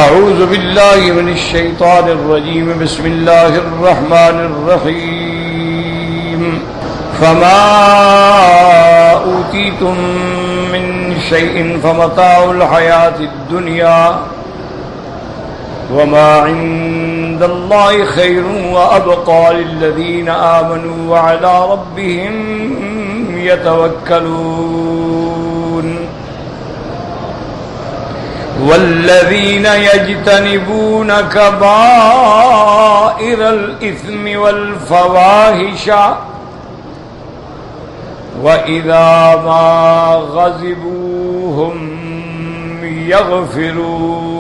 أعوذ بالله من الشيطان الرجيم بسم الله الرحمن الرحيم فما أوتيتم من شيء فمتاع الحياة الدنيا وما عند الله خير وأبقى للذين آمنوا وعلى ربهم يتوكلون والذين يجتنبون كبائر الإثم والفواحش وإذا ما غضبوا هم يغفرون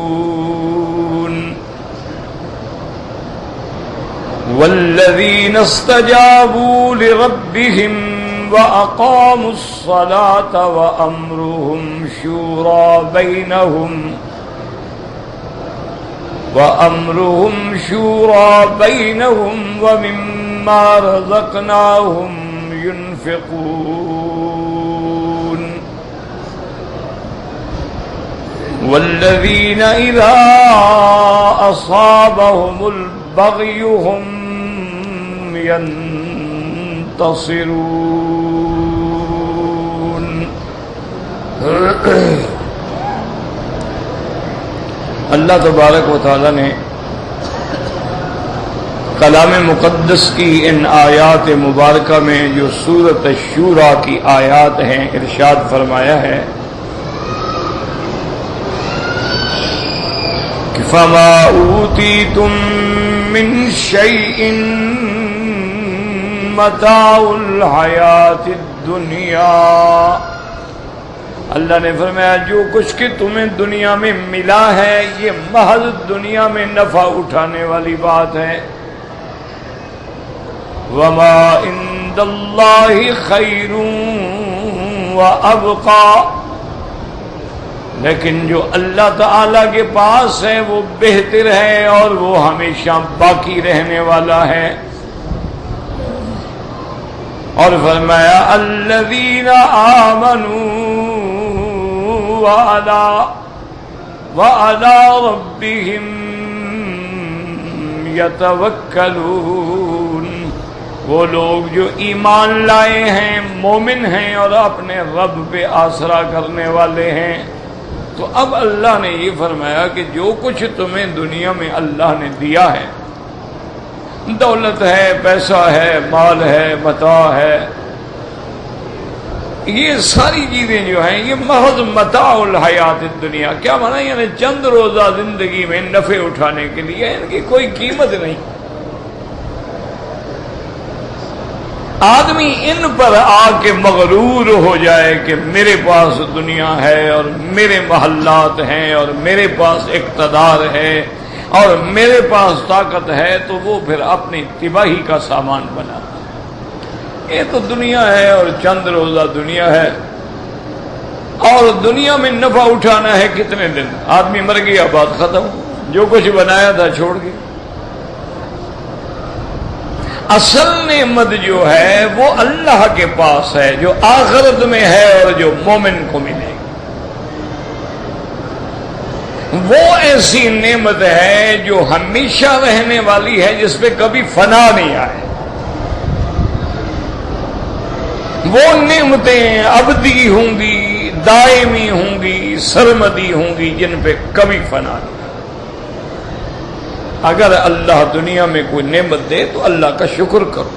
والذين استجابوا لربهم وأقاموا الصلاة وأمرهم شورى بينهم ومما رزقناهم ينفقون والذين إذا أصابهم البغي هم ينتصرون اللہ تبارک و تعالی نے کلام مقدس کی ان آیات مبارکہ میں جو سورۃ الشورى کی آیات ہیں ارشاد فرمایا ہے کہ فما اوتیتم من شیء متاع الحیات الدنیا، اللہ نے فرمایا جو کچھ کہ تمہیں دنیا میں ملا ہے یہ محض دنیا میں نفع اٹھانے والی بات ہے. وما عند اللہ خیر وابقى، لیکن جو اللہ تعالی کے پاس ہے وہ بہتر ہے اور وہ ہمیشہ باقی رہنے والا ہے. اور فرمایا الذین آمنوا وعلى ربهم يتوکلون، وہ لوگ جو ایمان لائے ہیں، مومن ہیں اور اپنے رب پہ آسرا کرنے والے ہیں. تو اب اللہ نے یہ فرمایا کہ جو کچھ تمہیں دنیا میں اللہ نے دیا ہے، دولت ہے، پیسہ ہے، مال ہے، متاع ہے، یہ ساری چیزیں جو ہیں یہ محض متاع الحیات الدنیا. کیا مانا؟ یعنی چند روزہ زندگی میں نفع اٹھانے کے لیے ان کی کوئی قیمت نہیں. آدمی ان پر آ کے مغرور ہو جائے کہ میرے پاس دنیا ہے اور میرے محلات ہیں اور میرے پاس اقتدار ہے اور میرے پاس طاقت ہے، تو وہ پھر اپنی تباہی کا سامان بنا. یہ تو دنیا ہے اور چند روزہ دنیا ہے، اور دنیا میں نفع اٹھانا ہے کتنے دن. آدمی مر گیا، بات ختم، جو کچھ بنایا تھا چھوڑ کے. اصل نعمت جو ہے وہ اللہ کے پاس ہے، جو آخرت میں ہے اور جو مومن کو ملے گی. وہ ایسی نعمت ہے جو ہمیشہ رہنے والی ہے، جس پہ کبھی فنا نہیں آئے. وہ نعمتیں ابدی ہوں گی، دائمی ہوں گی، سرمدی ہوں گی، جن پہ کبھی فنا نہیں. اگر اللہ دنیا میں کوئی نعمت دے تو اللہ کا شکر کرو،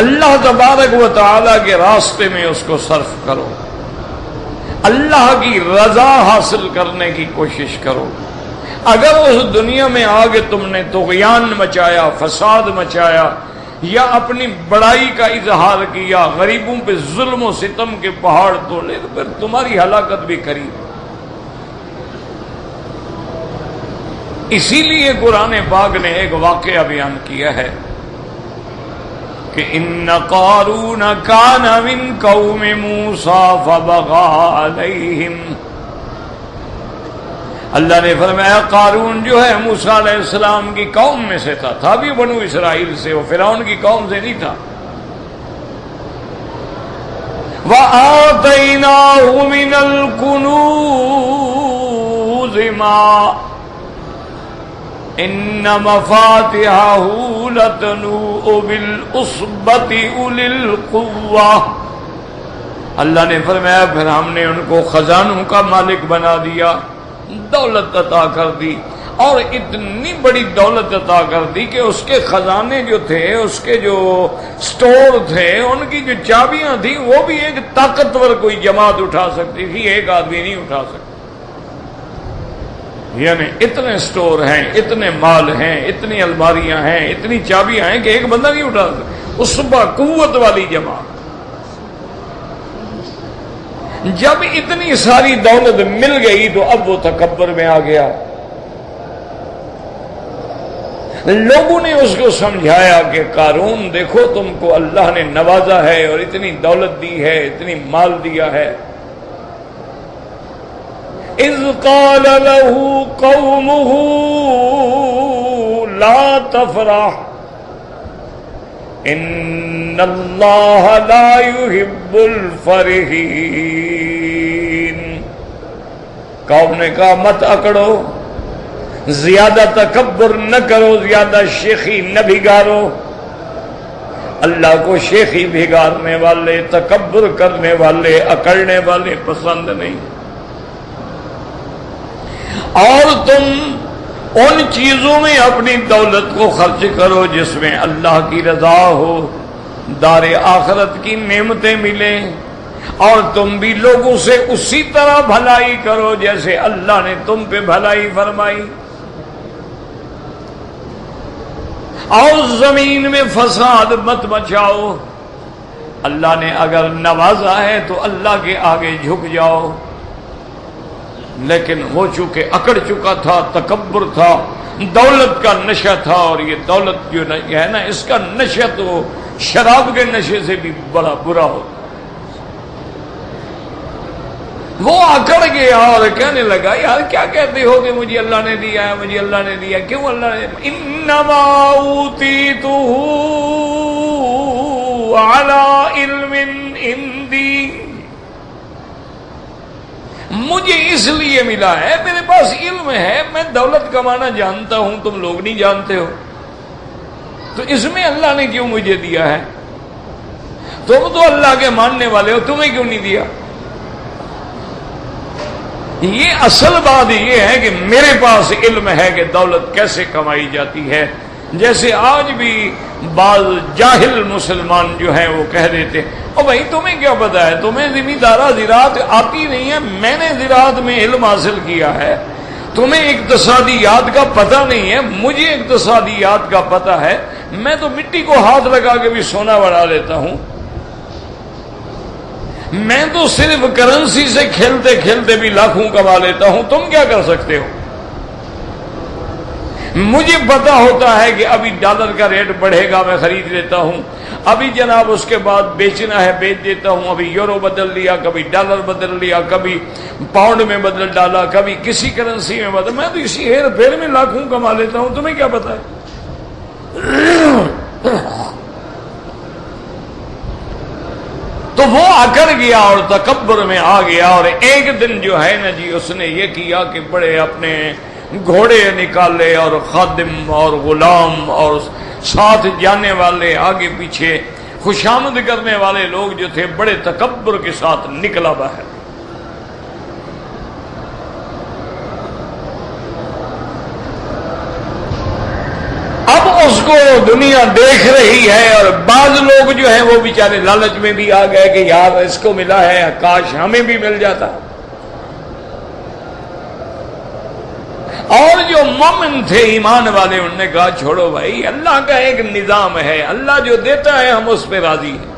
اللہ تبارک و تعالی کے راستے میں اس کو صرف کرو، اللہ کی رضا حاصل کرنے کی کوشش کرو. اگر اس دنیا میں آگے تم نے طغیان مچایا، فساد مچایا، یا اپنی بڑائی کا اظہار کیا، غریبوں پہ ظلم و ستم کے پہاڑ تولے، تو پھر تمہاری ہلاکت بھی قریب. اسی لیے قرآن پاک نے ایک واقعہ بیان کیا ہے کہ ان قارون کان من قوم موسیٰ فبغى علیہم. اللہ نے فرمایا قارون جو ہے موسیٰ علیہ السلام کی قوم میں سے تھا بھی بنو اسرائیل سے، وہ فرعون کی قوم سے نہیں تھا. وَآتَيْنَاهُ مِنَ الْكُنُوزِ حزما ان مفاتحہ لتنوء بالعصبۃ اولي القوہ. اللہ نے فرمایا پھر ہم نے ان کو خزانوں کا مالک بنا دیا، دولت عطا کر دی، اور اتنی بڑی دولت عطا کر دی کہ اس کے خزانے جو تھے، اس کے جو سٹور تھے، ان کی جو چابیاں تھیں وہ بھی ایک طاقتور کوئی جماعت اٹھا سکتی تھی، ایک آدمی نہیں اٹھا سکتا. یعنی اتنے سٹور ہیں، اتنے مال ہیں، اتنی الماریاں ہیں، اتنی چابیاں ہیں کہ ایک بندہ نہیں اٹھا سکتا. عصبہ قوت والی جماعت. جب اتنی ساری دولت مل گئی تو اب وہ تکبر میں آ گیا. لوگوں نے اس کو سمجھایا کہ قارون دیکھو تم کو اللہ نے نوازا ہے اور اتنی دولت دی ہے، اتنی مال دیا ہے. اذ قال له قومه لا تفرح ان اللہ لا يحب الفرحین. قوم نے کہا مت اکڑو، زیادہ تکبر نہ کرو، زیادہ شیخی نہ بھگارو. اللہ کو شیخی بھگارنے والے، تکبر کرنے والے، اکڑنے والے پسند نہیں. اور تم ان چیزوں میں اپنی دولت کو خرچ کرو جس میں اللہ کی رضا ہو، دار آخرت کی نعمتیں ملیں، اور تم بھی لوگوں سے اسی طرح بھلائی کرو جیسے اللہ نے تم پہ بھلائی فرمائی. اور زمین میں فساد مت مچاؤ. اللہ نے اگر نوازا ہے تو اللہ کے آگے جھک جاؤ. لیکن وہ چونکہ اکڑ چکا تھا، تکبر تھا، دولت کا نشہ تھا، اور یہ دولت جو ہے نا اس کا نشہ تو شراب کے نشے سے بھی بڑا برا ہوتا. وہ اکڑ گیا اور کہنے لگا یار کیا کہتے ہو کہ مجھے اللہ نے دیا ہے، مجھے اللہ نے دیا. کیوں اللہ نے؟ انما اوتیتہ علی علم عندی، مجھے اس لیے ملا ہے، میرے پاس علم ہے، میں دولت کمانا جانتا ہوں، تم لوگ نہیں جانتے ہو. تو اس میں اللہ نے کیوں مجھے دیا ہے؟ تم تو اللہ کے ماننے والے ہو، تمہیں کیوں نہیں دیا؟ یہ اصل بات یہ ہے کہ میرے پاس علم ہے کہ دولت کیسے کمائی جاتی ہے. جیسے آج بھی بعض جاہل مسلمان جو ہیں وہ کہہ دیتے او بھائی تمہیں کیا پتا ہے، تمہیں زمیندارہ زراعت آتی نہیں ہے، میں نے زراعت میں علم حاصل کیا ہے، تمہیں اقتصادیات کا پتہ نہیں ہے، مجھے اقتصادیات کا پتہ ہے، میں تو مٹی کو ہاتھ لگا کے بھی سونا بنا لیتا ہوں. میں تو صرف کرنسی سے کھیلتے کھیلتے بھی لاکھوں کما لیتا ہوں، تم کیا کر سکتے ہو؟ مجھے پتا ہوتا ہے کہ ابھی ڈالر کا ریٹ بڑھے گا، میں خرید لیتا ہوں، ابھی جناب اس کے بعد بیچنا ہے بیچ دیتا ہوں، ابھی یورو بدل لیا، کبھی ڈالر بدل لیا، کبھی پاؤنڈ میں بدل ڈالا، کبھی کسی کرنسی میں بدل، میں تو اسی ہیر پھیر میں لاکھوں کما لیتا ہوں، تمہیں کیا پتا ہے؟ تو وہ اکڑ گیا اور تکبر میں آ گیا، اور ایک دن جو ہے نا جی اس نے یہ کیا کہ بڑے اپنے گھوڑے نکالے اور خادم اور غلام اور ساتھ جانے والے آگے پیچھے خوشامد کرنے والے لوگ جو تھے بڑے تکبر کے ساتھ نکلا باہر. اب اس کو دنیا دیکھ رہی ہے، اور بعض لوگ جو ہیں وہ بیچارے لالچ میں بھی آ گئے کہ یار اس کو ملا ہے کاش ہمیں بھی مل جاتا. اور جو مومن تھے ایمان والے انہوں نے کہا چھوڑو بھائی، اللہ کا ایک نظام ہے، اللہ جو دیتا ہے ہم اس پہ راضی ہیں.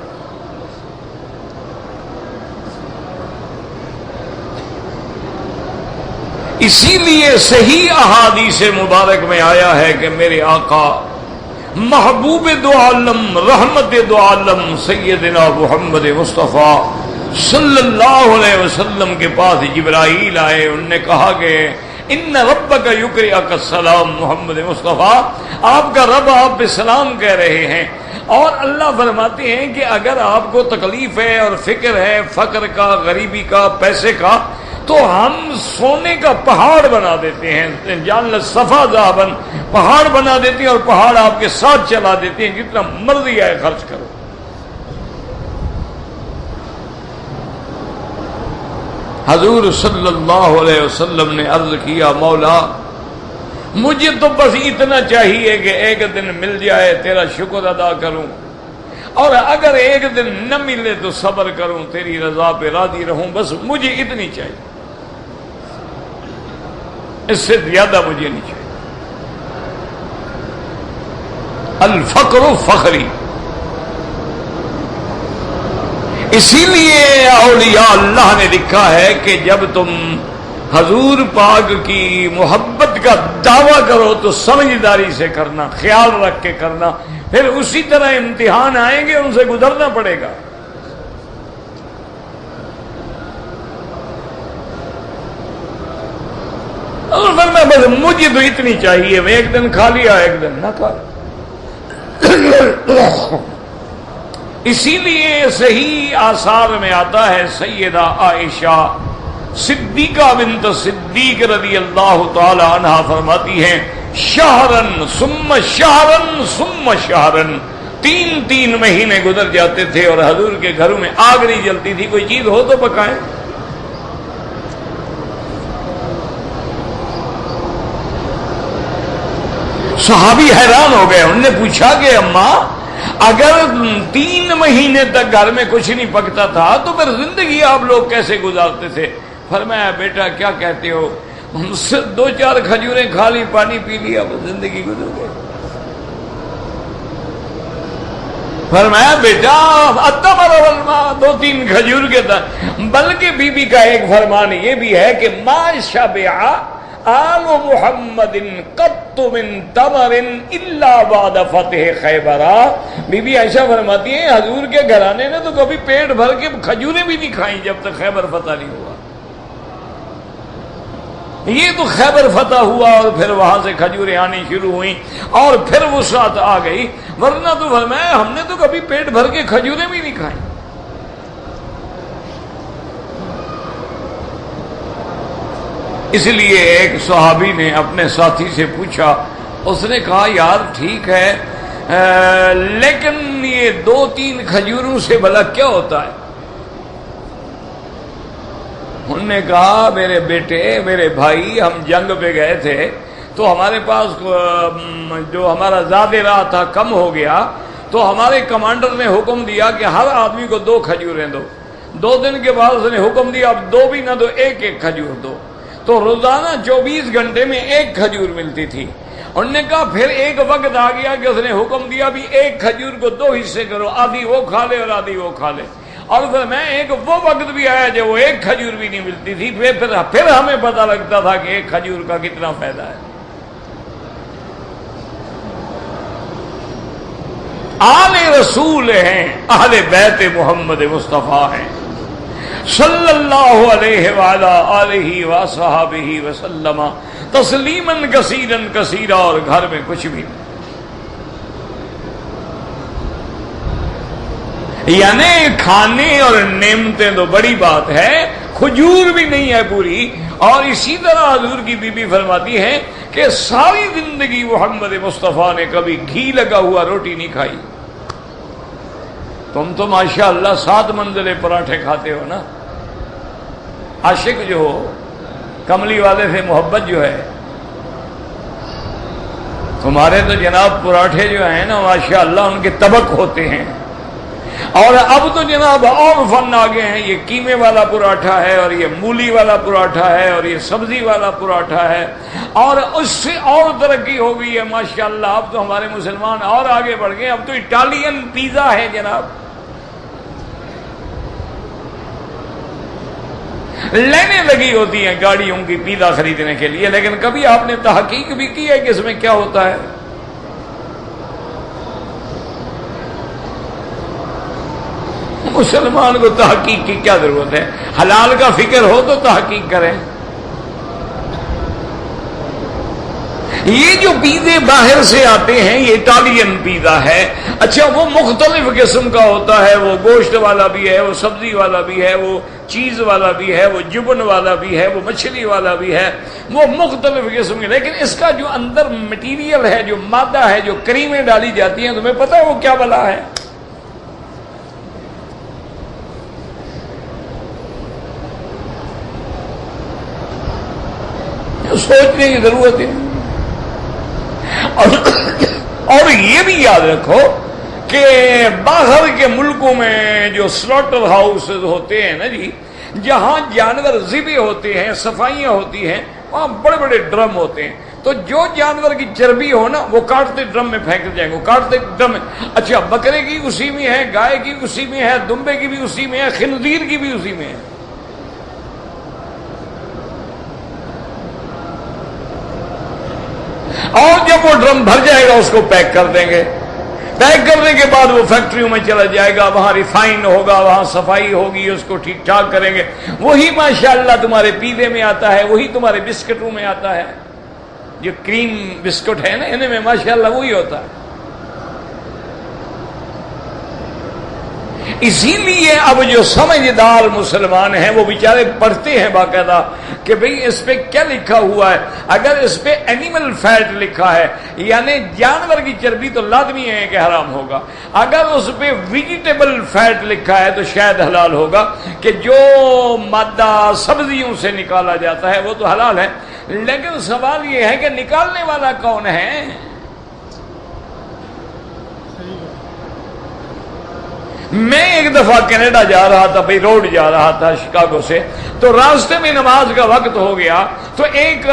اسی لیے صحیح احادیث مبارک میں آیا ہے کہ میرے آقا محبوب دو عالم رحمت دو عالم سیدنا محمد مصطفیٰ صلی اللہ علیہ وسلم کے پاس جبرائیل آئے. انہوں نے کہا کہ ان ربک یقرئک السلام، محمد مصطفیٰ آپ کا رب آپ پہ سلام کہہ رہے ہیں. اور اللہ فرماتے ہیں کہ اگر آپ کو تکلیف ہے اور فکر ہے فقر کا، غریبی کا، پیسے کا، تو ہم سونے کا پہاڑ بنا دیتے ہیں، جان صفا ذهبا، پہاڑ بنا دیتے ہیں اور پہاڑ آپ کے ساتھ چلا دیتے ہیں، جتنا مرضی ہے خرچ کرو۔ حضور صلی اللہ علیہ وسلم نے عرض کیا، مولا مجھے تو بس اتنا چاہیے کہ ایک دن مل جائے تیرا شکر ادا کروں، اور اگر ایک دن نہ ملے تو صبر کروں، تیری رضا پہ راضی رہوں، بس مجھے اتنی چاہیے، اس سے زیادہ مجھے نہیں چاہیے۔ الفقر فخری، اسی لیے اولیاء اللہ نے لکھا ہے کہ جب تم حضور پاک کی محبت کا دعویٰ کرو تو سمجھداری سے کرنا، خیال رکھ کے کرنا، پھر اسی طرح امتحان آئیں گے، ان سے گزرنا پڑے گا۔ اور فرمایا بس مجھے تو اتنی چاہیے، میں ایک دن کھا لیا ایک دن نہ کھا۔ اسی لیے صحیح آثار میں آتا ہے، سیدہ عائشہ صدیقہ بنت صدیق رضی اللہ تعالی عنہا فرماتی ہیں، شہرن ثم شہرن ثم شہرن، 3 مہینے گزر جاتے تھے اور حضور کے گھروں میں آگ نہیں جلتی تھی، کوئی چیز ہو تو پکائیں۔ صحابی حیران ہو گئے، انہوں نے پوچھا کہ اماں اگر 3 مہینے تک گھر میں کچھ نہیں پکتا تھا تو پھر زندگی آپ لوگ کیسے گزارتے تھے؟ فرمایا بیٹا کیا کہتے ہو، 2-4 کھجوریں کھا لی، پانی پی لیا، زندگی گزر گئی۔ فرمایا بیٹا اتمر والماء، 2-3 کھجور کے تھا۔ بلکہ بی بی کا ایک فرمان یہ بھی ہے کہ ما شبع آل محمد قط من تمر الا بعد فتح خیبر۔ بی بی عائشہ فرماتی ہیں حضور کے گھرانے نے تو کبھی پیٹ بھر کے کھجوریں بھی نہیں کھائیں جب تک خیبر فتح نہیں ہوا۔ یہ تو خیبر فتح ہوا اور پھر وہاں سے کھجوریں آنی شروع ہوئیں اور پھر وسعت آ گئی، ورنہ تو فرمایا ہم نے تو کبھی پیٹ بھر کے کھجوریں بھی نہیں کھائیں۔ اس لیے ایک صحابی نے اپنے ساتھی سے پوچھا، اس نے کہا یار ٹھیک ہے لیکن یہ 2-3 کھجوروں سے بھلا کیا ہوتا ہے؟ انہوں نے کہا میرے بیٹے، میرے بھائی، ہم جنگ پہ گئے تھے تو ہمارے پاس جو ہمارا زیادہ راہ تھا کم ہو گیا، تو ہمارے کمانڈر نے حکم دیا کہ ہر آدمی کو 2 کھجوریں دو۔ 2 دن کے بعد اس نے حکم دیا اب 2 بھی نہ دو، 1 کھجور دو۔ تو روزانہ 24 گھنٹے میں 1 کھجور ملتی تھی۔ انہوں نے کہا پھر ایک وقت آ گیا کہ اس نے حکم دیا بھی 1 کھجور کو 2 حصے کرو، آدھی وہ کھا لے اور آدھی وہ کھا لے۔ اور پھر میں ایک وہ وقت بھی آیا جب وہ 1 کھجور بھی نہیں ملتی تھی، پھر ہمیں پتہ لگتا تھا کہ 1 کھجور کا کتنا فائدہ ہے۔ آل رسول ہیں، اہل بیت محمد مصطفیٰ ہیں صلی اللہ علیہ وعلا آلہ وصحبہ وسلم تسلیما کثیرا کثیرا، اور گھر میں کچھ بھی نہیں، یعنی کھانے اور نعمتیں تو بڑی بات ہے، کھجور بھی نہیں ہے پوری۔ اور اسی طرح حضور کی بی بی فرماتی ہے کہ ساری زندگی محمد مصطفیٰ نے کبھی گھی لگا ہوا روٹی نہیں کھائی۔ تم تو ماشاءاللہ 7 منزلے پراٹھے کھاتے ہو نا، عاشق جو ہو، کملی والے سے محبت جو ہے، تمہارے تو جناب پراٹھے جو ہیں نا ماشاءاللہ ان کے طبق ہوتے ہیں۔ اور اب تو جناب اور فن آ گئے ہیں، یہ قیمے والا پراٹھا ہے اور یہ مولی والا پراٹھا ہے اور یہ سبزی والا پراٹھا ہے، اور اس سے اور ترقی ہو گئی ہے ماشاءاللہ۔ اب تو ہمارے مسلمان اور آگے بڑھ گئے، اب تو اٹالین پیزا ہے جناب۔ لائنیں لگی ہوتی ہیں گاڑیوں کی پیزا خریدنے کے لیے، لیکن کبھی آپ نے تحقیق بھی کی ہے کہ اس میں کیا ہوتا ہے؟ مسلمان کو تحقیق کی کیا ضرورت ہے؟ حلال کا فکر ہو تو تحقیق کریں۔ یہ جو پیزے باہر سے آتے ہیں یہ اٹالین پیزا ہے، اچھا وہ مختلف قسم کا ہوتا ہے، وہ گوشت والا بھی ہے، وہ سبزی والا بھی ہے، وہ چیز والا بھی ہے، وہ جبن والا بھی ہے، وہ مچھلی والا بھی ہے، وہ مختلف قسم کے، لیکن اس کا جو اندر مٹیریل ہے، جو مادہ ہے، جو کریمیں ڈالی جاتی ہیں، تمہیں پتہ ہے وہ کیا بلا ہے؟ سوچنے کی ضرورت ہے۔ اور یہ بھی یاد رکھو کہ باہر کے ملکوں میں جو سلاٹر ہاؤسز ہوتے ہیں نا جی، جہاں جانور ذبح ہوتے ہیں، صفائیاں ہوتی ہیں، وہاں بڑے بڑے ڈرم ہوتے ہیں، تو جو جانور کی چربی ہو نا وہ کاٹتے ڈرم میں پھینک جائیں گے، کاٹتے ڈرم میں۔ اچھا، بکرے کی اسی میں ہے، گائے کی اسی میں ہے، دمبے کی بھی اسی میں ہے، خنزیر کی بھی اسی میں ہے۔ اور جب وہ ڈرم بھر جائے گا اس کو پیک کر دیں گے، پیک کرنے کے بعد وہ فیکٹریوں میں چلا جائے گا، وہاں ریفائن ہوگا، وہاں صفائی ہوگی، اس کو ٹھیک ٹھاک کریں گے، وہی ماشاءاللہ تمہارے پیزے میں آتا ہے، وہی تمہارے بسکٹوں میں آتا ہے، جو کریم بسکٹ ہے نا ان میں ماشاءاللہ وہی ہوتا ہے۔ اسی لیے اب جو سمجھدار مسلمان ہیں وہ بیچارے پڑھتے ہیں باقاعدہ کہ بھئی اس پہ کیا لکھا ہوا ہے۔ اگر اس پہ اینیمل فیٹ لکھا ہے یعنی جانور کی چربی تو لازمی ہے کہ حرام ہوگا، اگر اس پہ ویجیٹیبل فیٹ لکھا ہے تو شاید حلال ہوگا، کہ جو مادہ سبزیوں سے نکالا جاتا ہے وہ تو حلال ہے۔ لیکن سوال یہ ہے کہ نکالنے والا کون ہے؟ میں ایک دفعہ کینیڈا جا رہا تھا، بھئی روڈ جا رہا تھا شکاگو سے، تو راستے میں نماز کا وقت ہو گیا، تو ایک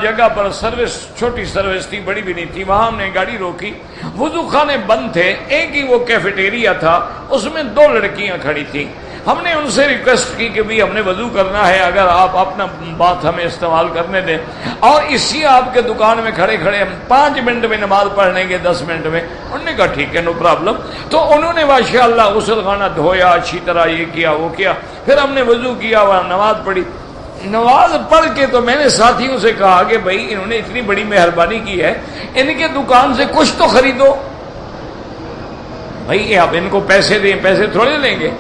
جگہ پر سروس، چھوٹی سروس تھی، بڑی بھی نہیں تھی، وہاں ہم نے گاڑی روکی، وضو خانے بند تھے، ایک ہی وہ کیفیٹیریا تھا، اس میں 2 لڑکیاں کھڑی تھیں۔ ہم نے ان سے ریکویسٹ کی کہ بھی ہم نے وضو کرنا ہے، اگر آپ اپنا بات ہمیں استعمال کرنے دیں، اور اسی آپ کے دکان میں کھڑے کھڑے ہم 5 منٹ میں نماز پڑھ لیں گے، 10 منٹ میں۔ انہوں نے کہا ٹھیک ہے، نو پرابلم۔ تو انہوں نے ماشاءاللہ غسل خانہ دھویا، اچھی طرح یہ کیا وہ کیا، پھر ہم نے وضو کیا، وہاں نماز پڑھی۔ نماز پڑھ کے تو میں نے ساتھیوں سے کہا کہ بھائی انہوں نے اتنی بڑی مہربانی کی ہے، ان کے دکان سے کچھ تو خریدو، بھائی آپ ان کو پیسے دیں، پیسے تھوڑے لیں گے۔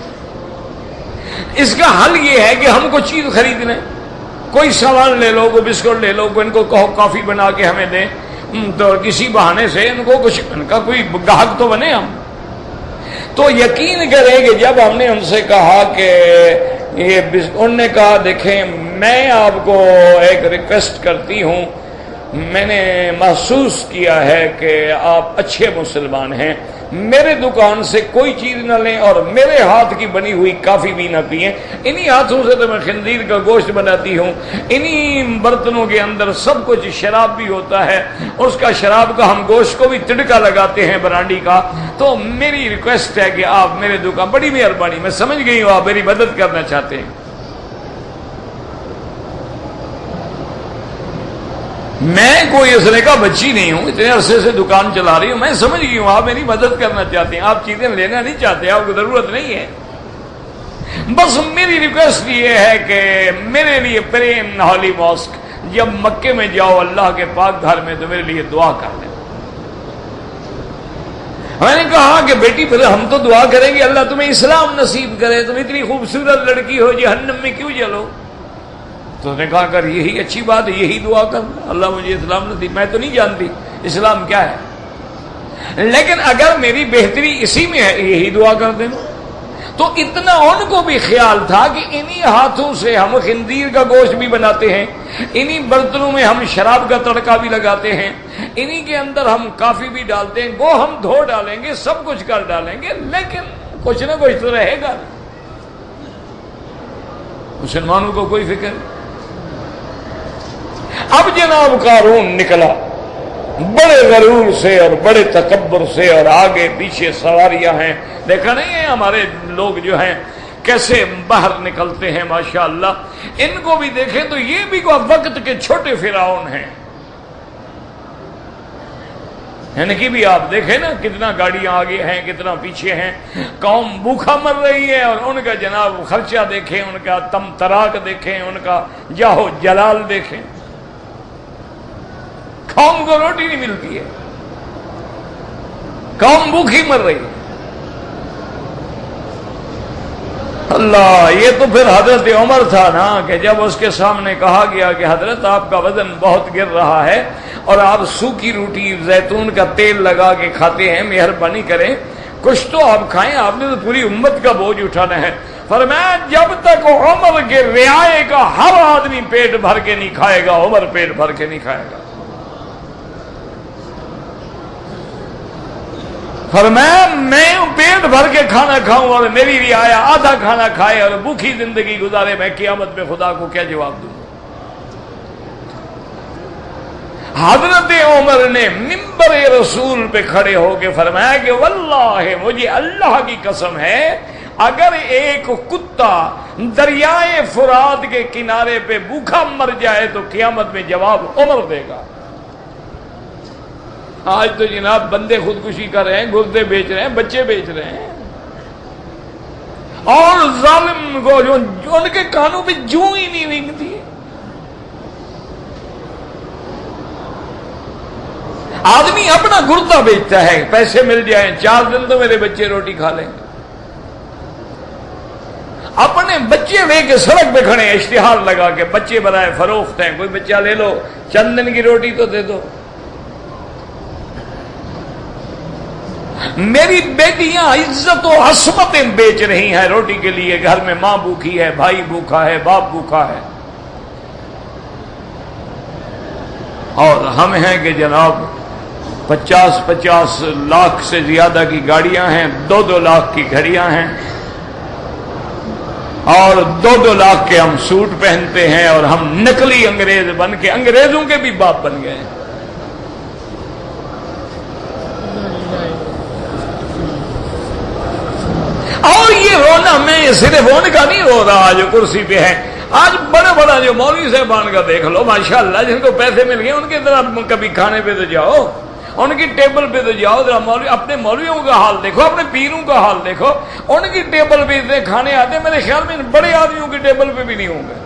اس کا حل یہ ہے کہ ہم کو چیز خرید لیں، کوئی سامان لے لو، کوئی بسکٹ لے لو، ان کو کہو کافی بنا کے ہمیں دیں، تو کسی بہانے سے ان کو کچھ، ان کا کوئی گاہک تو بنے ہم۔ تو یقین کریں کہ جب ہم نے ان سے کہا کہ یہ، انہوں نے کہا دیکھیں میں آپ کو ایک ریکویسٹ کرتی ہوں، میں نے محسوس کیا ہے کہ آپ اچھے مسلمان ہیں، میرے دکان سے کوئی چیز نہ لیں اور میرے ہاتھ کی بنی ہوئی کافی بھی نہ پئیں، انہی ہاتھوں سے تو میں خنزیر کا گوشت بناتی ہوں، انہی برتنوں کے اندر سب کچھ، شراب بھی ہوتا ہے، اس کا شراب کا ہم گوشت کو بھی تڑکا لگاتے ہیں برانڈی کا، تو میری ریکویسٹ ہے کہ آپ میرے دکان، بڑی مہربانی، میں سمجھ گئی ہوں آپ میری مدد کرنا چاہتے ہیں۔ میں کوئی اس نے کہا بچی نہیں ہوں، اتنے عرصے سے دکان چلا رہی ہوں، میں سمجھ گئی ہوں آپ میری مدد کرنا چاہتے ہیں، آپ چیزیں لینا نہیں چاہتے، آپ کو ضرورت نہیں ہے، بس میری ریکویسٹ یہ ہے کہ میرے لیے پریم ہالی ماسک، جب مکے میں جاؤ اللہ کے پاک گھر میں تو میرے لیے دعا کر دیں۔ میں نے کہا کہ بیٹی پھر ہم تو دعا کریں گے اللہ تمہیں اسلام نصیب کرے، تم اتنی خوبصورت لڑکی ہو، جہنم میں کیوں جلو؟ تو اس نے کہا کر یہی اچھی بات ہے، یہی دعا کر اللہ مجھے اسلام نصیب، میں تو نہیں جانتی اسلام کیا ہے، لیکن اگر میری بہتری اسی میں ہے یہی دعا کر دیں۔ تو اتنا ان کو بھی خیال تھا کہ انہی ہاتھوں سے ہم خنزیر کا گوشت بھی بناتے ہیں، انہی برتنوں میں ہم شراب کا تڑکا بھی لگاتے ہیں، انہی کے اندر ہم کافی بھی ڈالتے ہیں، وہ ہم دھو ڈالیں گے، سب کچھ کر ڈالیں گے، لیکن کچھ نہ کچھ تو رہے گا۔ مسلمانوں کو کوئی فکر نہیں۔ اب جناب قارون نکلا بڑے غرور سے اور بڑے تکبر سے، اور آگے پیچھے سواریاں ہیں، دیکھا نہیں ہے ہمارے لوگ جو ہیں کیسے باہر نکلتے ہیں ماشاءاللہ، ان کو بھی دیکھیں تو یہ بھی کوئی وقت کے چھوٹے فرعون ہیں، یعنی کہ بھی آپ دیکھیں نا کتنا گاڑیاں آگے ہیں، کتنا پیچھے ہیں، قوم بھوکا مر رہی ہے، اور ان کا جناب خرچہ دیکھیں، ان کا تم تراک دیکھیں، ان کا جاہو جلال دیکھیں، قوم کو روٹی نہیں ملتی ہے، قوم بھوکی مر رہی ہے۔ اللہ، یہ تو پھر حضرت عمر تھا نا کہ جب اس کے سامنے کہا گیا کہ حضرت آپ کا وزن بہت گر رہا ہے اور آپ سوکھی روٹی زیتون کا تیل لگا کے کھاتے ہیں، مہربانی کریں کچھ تو آپ کھائیں، آپ نے تو پوری امت کا بوجھ اٹھانا ہے۔ فرمایا جب تک عمر کے رعایا کا ہر آدمی پیٹ بھر کے نہیں کھائے گا، عمر پیٹ بھر کے نہیں کھائے گا۔ فرمایا میں پیٹ بھر کے کھانا کھاؤں اور میری رعایا آدھا کھانا کھائے اور بھوکی زندگی گزارے، میں قیامت میں خدا کو کیا جواب دوں؟ حضرت عمر نے منبر رسول پہ کھڑے ہو کے فرمایا کہ واللہ مجھے اللہ کی قسم ہے، اگر ایک کتا دریائے فرات کے کنارے پہ بھوکا مر جائے تو قیامت میں جواب عمر دے گا۔ آج تو جناب بندے خودکشی کر رہے ہیں، گردے بیچ رہے ہیں، بچے بیچ رہے ہیں، اور ظالم کو جو ان کے کانوں پہ جوں ہی نہیں رینگتی ہے۔ آدمی اپنا گردہ بیچتا ہے، پیسے مل جائیں 4 دن تو میرے بچے روٹی کھا لیں گے، اپنے بچے لے کے سڑک پہ کھڑے ہیں، اشتہار لگا کے بچے برائے فروخت ہیں، کوئی بچہ لے لو، چند دن کی روٹی تو دے دو۔ میری بیٹیاں عزت و عصمتیں بیچ رہی ہیں روٹی کے لیے، گھر میں ماں بھوکھی ہے، بھائی بھوکھا ہے، باپ بھوکھا ہے، اور ہم ہیں کہ جناب 50 لاکھ سے زیادہ کی گاڑیاں ہیں، 2 لاکھ کی گھڑیاں ہیں، اور 2 لاکھ کے ہم سوٹ پہنتے ہیں، اور ہم نقلی انگریز بن کے انگریزوں کے بھی باپ بن گئے ہیں۔ اور یہ رونا میں صرف ان کا نہیں رو رہا جو کرسی پہ ہے، آج بڑا جو مولوی صاحبان کا دیکھ لو ماشاءاللہ، جن کو پیسے مل گئے ان کے طرف کبھی کھانے پہ تو جاؤ، ان کی ٹیبل پہ تو جاؤ، ذرا اپنے مولویوں کا حال دیکھو، اپنے پیروں کا حال دیکھو، ان کی ٹیبل پہ اتنے کھانے آتے ہیں، میرے خیال میں بڑے آدمیوں کی ٹیبل پہ بھی نہیں ہوں گے۔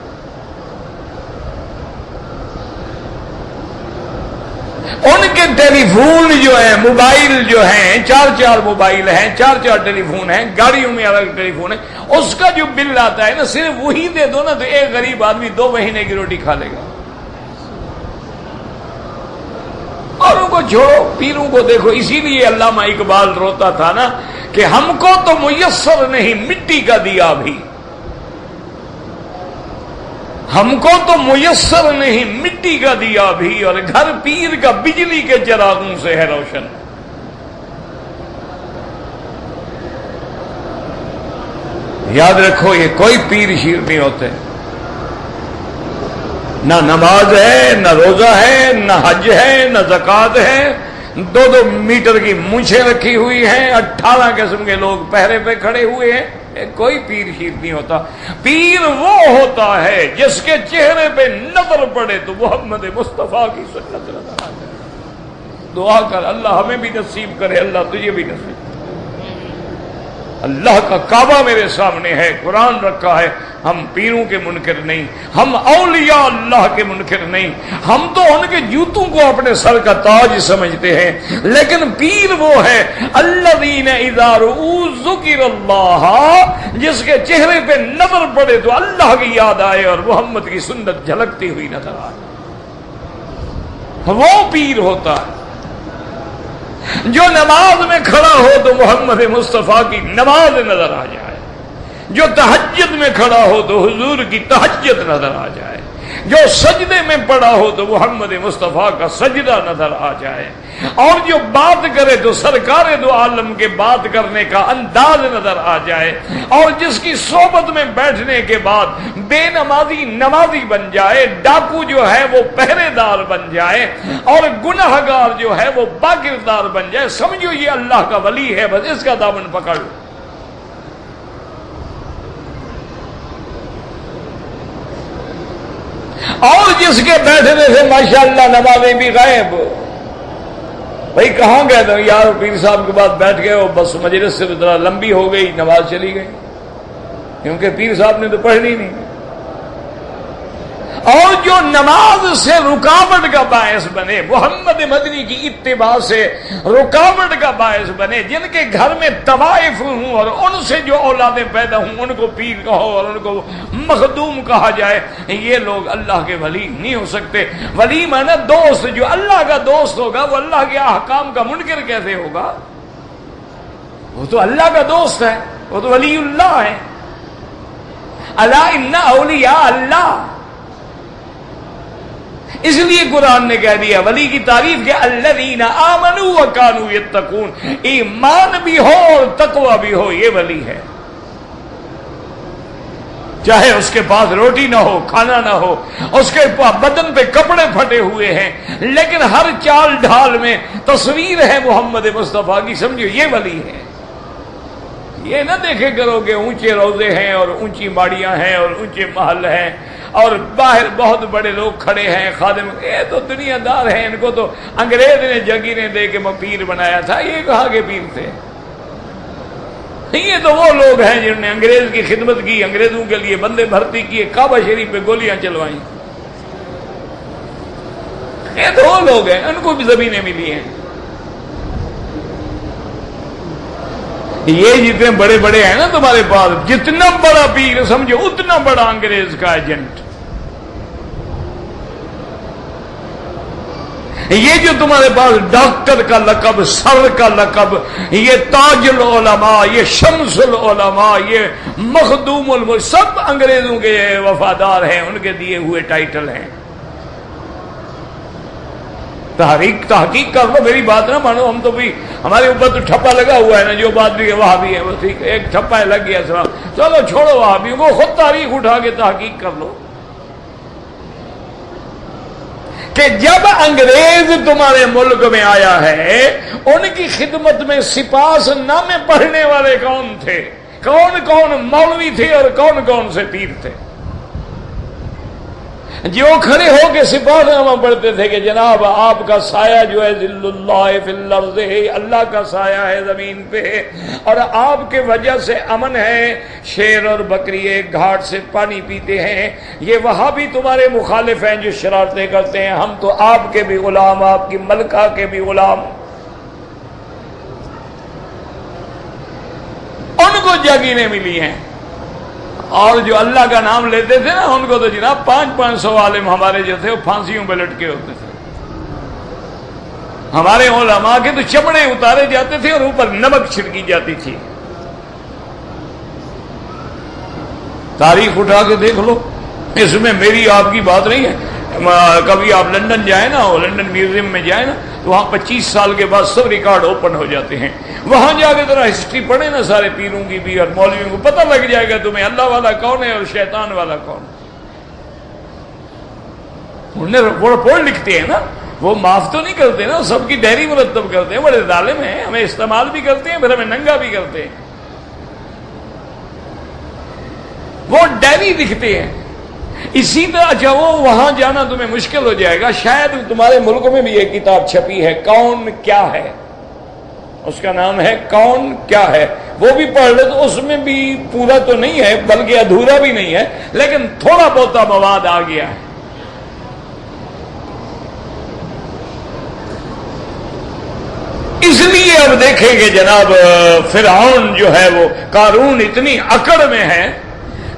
ان کے ٹیلی فون جو ہیں، موبائل جو ہیں، 4 موبائل ہیں، 4 ٹیلی فون ہیں، گاڑیوں میں الگ ٹیلی فون ہے، اس کا جو بل آتا ہے نا، صرف وہی دے دو نا تو ایک غریب آدمی 2 مہینے کی روٹی کھا لے گا۔ اور ان کو چھوڑو، پیروں کو دیکھو۔ اسی لیے علامہ اقبال روتا تھا نا کہ ہم کو تو میسر نہیں مٹی کا دیا بھی، ہم کو تو میسر نہیں مٹی کا دیا بھی، اور گھر پیر کا بجلی کے چراغوں سے ہے روشن۔ یاد رکھو یہ کوئی پیر شیر نہیں ہوتے، نہ نماز ہے، نہ روزہ ہے، نہ حج ہے، نہ زکوٰۃ ہے، 2 میٹر کی مونچھیں رکھی ہوئی ہیں، 18 قسم کے لوگ پہرے پہ کھڑے ہوئے ہیں، کوئی پیر شیر نہیں ہوتا۔ پیر وہ ہوتا ہے جس کے چہرے پہ نظر پڑے تو محمد مصطفیٰ کی سنت نظر آ جائے۔ دعا کر اللہ ہمیں بھی نصیب کرے، اللہ تجھے بھی نصیب کرے۔ اللہ کا کعبہ میرے سامنے ہے، قرآن رکھا ہے، ہم پیروں کے منکر نہیں، ہم اولیاء اللہ کے منکر نہیں، ہم تو ان کے جوتوں کو اپنے سر کا تاج سمجھتے ہیں، لیکن پیر وہ ہے الذین اذا رؤوا ذکر اللہ، جس کے چہرے پہ نظر پڑے تو اللہ کی یاد آئے اور محمد کی سنت جھلکتی ہوئی نظر آئے، وہ پیر ہوتا ہے۔ جو نماز میں کھڑا ہو تو محمد مصطفیٰ کی نماز نظر آ جائے، جو تہجد میں کھڑا ہو تو حضور کی تہجد نظر آ جائے، جو سجدے میں پڑا ہو تو محمد مصطفیٰ کا سجدہ نظر آ جائے، اور جو بات کرے تو سرکار دو عالم کے بات کرنے کا انداز نظر آ جائے، اور جس کی صحبت میں بیٹھنے کے بعد بے نمازی نمازی بن جائے، ڈاکو جو ہے وہ پہرے دار بن جائے، اور گناہگار جو ہے وہ باکردار بن جائے، سمجھو یہ اللہ کا ولی ہے، بس اس کا دامن پکڑ لو۔ اور جس کے بیٹھنے سے ماشاءاللہ نمازیں بھی غائب، بھائی کہاں گئے تو یار پیر صاحب کے بعد بیٹھ گئے ہو، بس مجلس سے ذرا لمبی ہو گئی، نماز چلی گئی، کیونکہ پیر صاحب نے تو پڑھنی نہیں۔ اور جو نماز سے رکاوٹ کا باعث بنے، محمد مدنی کی اتباع سے رکاوٹ کا باعث بنے، جن کے گھر میں طوائف ہوں اور ان سے جو اولادیں پیدا ہوں ان کو پیر کہو اور ان کو مخدوم کہا جائے، یہ لوگ اللہ کے ولی نہیں ہو سکتے۔ ولی مانا دوست، جو اللہ کا دوست ہوگا وہ اللہ کے احکام کا منکر کیسے ہوگا؟ وہ تو اللہ کا دوست ہے، وہ تو ولی اللہ ہے۔ الا ان اولیاء اللہ، اس لیے قرآن نے کہہ دیا ولی کی تعریف کہ الذین آمنوا وکانوا یتقون، ایمان بھی ہو اور تقوی بھی ہو، یہ ولی ہے۔ چاہے اس کے پاس روٹی نہ ہو، کھانا نہ ہو، اس کے بدن پہ کپڑے پھٹے ہوئے ہیں، لیکن ہر چال ڈھال میں تصویر ہے محمد مصطفیٰ کی، سمجھو یہ ولی ہے۔ یہ نہ دیکھے کرو کہ اونچے روضے ہیں اور اونچی باڑیاں ہیں اور اونچے محل ہیں اور باہر بہت بڑے لوگ کھڑے ہیں خادم، یہ تو دنیا دار ہیں، ان کو تو انگریز نے جگیریں دے کے پیر بنایا تھا، یہ کہاں کے پیر تھے؟ یہ تو وہ لوگ ہیں جنہوں نے انگریز کی خدمت کی، انگریزوں کے لیے بندے بھرتی کیے، کعبہ شریف پہ گولیاں چلوائیں۔ یہ تو وہ لوگ ہیں، ان کو بھی زمینیں ملی ہیں۔ یہ جتنے بڑے بڑے ہیں نا تمہارے پاس، جتنا بڑا پیر سمجھو اتنا بڑا انگریز کا ایجنٹ۔ یہ جو تمہارے پاس ڈاکٹر کا لقب، سر کا لقب، یہ تاج العلماء، یہ شمس العلماء، یہ مخدوم الملک، سب انگریزوں کے وفادار ہیں، ان کے دیے ہوئے ٹائٹل ہیں۔ تحقیق کر لو، میری بات نہ مانو، ہم تو بھی ہمارے اوپر تو ٹھپا لگا ہوا ہے نا، جو بات بھی ہے وہاں بھی ہے، وہ ٹھیک ہے، ایک ٹھپا لگ گیا سب، چلو چھوڑو وہاں بھی، وہ خود تاریخ اٹھا کے تحقیق کر لو کہ جب انگریز تمہارے ملک میں آیا ہے، ان کی خدمت میں سپاس نامے پڑھنے والے کون تھے، کون کون مولوی تھے اور کون کون سے پیر تھے؟ جو کھڑے ہو کے سپاہ نامہ پڑھتے تھے کہ جناب آپ کا سایہ جو ہے ذل اللہ فی الارض ہے، اللہ کا سایہ ہے زمین پہ، اور آپ کے وجہ سے امن ہے، شیر اور بکری ایک گھاٹ سے پانی پیتے ہیں۔ یہ وہاں بھی تمہارے مخالف ہیں جو شرارتیں کرتے ہیں، ہم تو آپ کے بھی غلام، آپ کی ملکہ کے بھی غلام۔ ان کو جگیریں ملی ہیں، اور جو اللہ کا نام لیتے تھے نا ان کو تو جناب 500 عالم ہمارے جو تھے وہ پھانسیوں پہ لٹکے ہوتے تھے۔ ہمارے علماء کے تو چمڑے اتارے جاتے تھے اور اوپر نمک چھڑکی جاتی تھی۔ تاریخ اٹھا کے دیکھ لو، اس میں میری آپ کی بات نہیں ہے۔ کبھی آپ لندن جائیں نا، لندن میوزیم میں جائیں نا، تو وہاں 25 سال کے بعد سب ریکارڈ اوپن ہو جاتے ہیں۔ وہاں جا کے ذرا ہسٹری پڑھیں نا سارے پیروں کی بھی اور مولویوں کو، پتہ لگ جائے گا تمہیں اللہ والا کون ہے اور شیطان والا کون۔ رپورٹ لکھتے ہیں نا، وہ معاف تو نہیں کرتے نا، سب کی ڈائری مرتب کرتے ہیں، بڑے ظالم ہیں، ہمیں استعمال بھی کرتے ہیں پھر ہمیں ننگا بھی کرتے ہیں۔ وہ ڈائری لکھتے ہیں۔ اسی طرح اچھا وہ وہاں جانا تمہیں مشکل ہو جائے گا، شاید تمہارے ملک میں بھی ایک کتاب چھپی ہے، کون کیا ہے، اس کا نام ہے کون کیا ہے، وہ بھی پڑھ لے تو اس میں بھی پورا تو نہیں ہے بلکہ ادھورا بھی نہیں ہے، لیکن تھوڑا بہت مواد آ گیا ہے۔ اس لیے اب دیکھیں کہ جناب فرعون جو ہے وہ قارون اتنی اکڑ میں ہے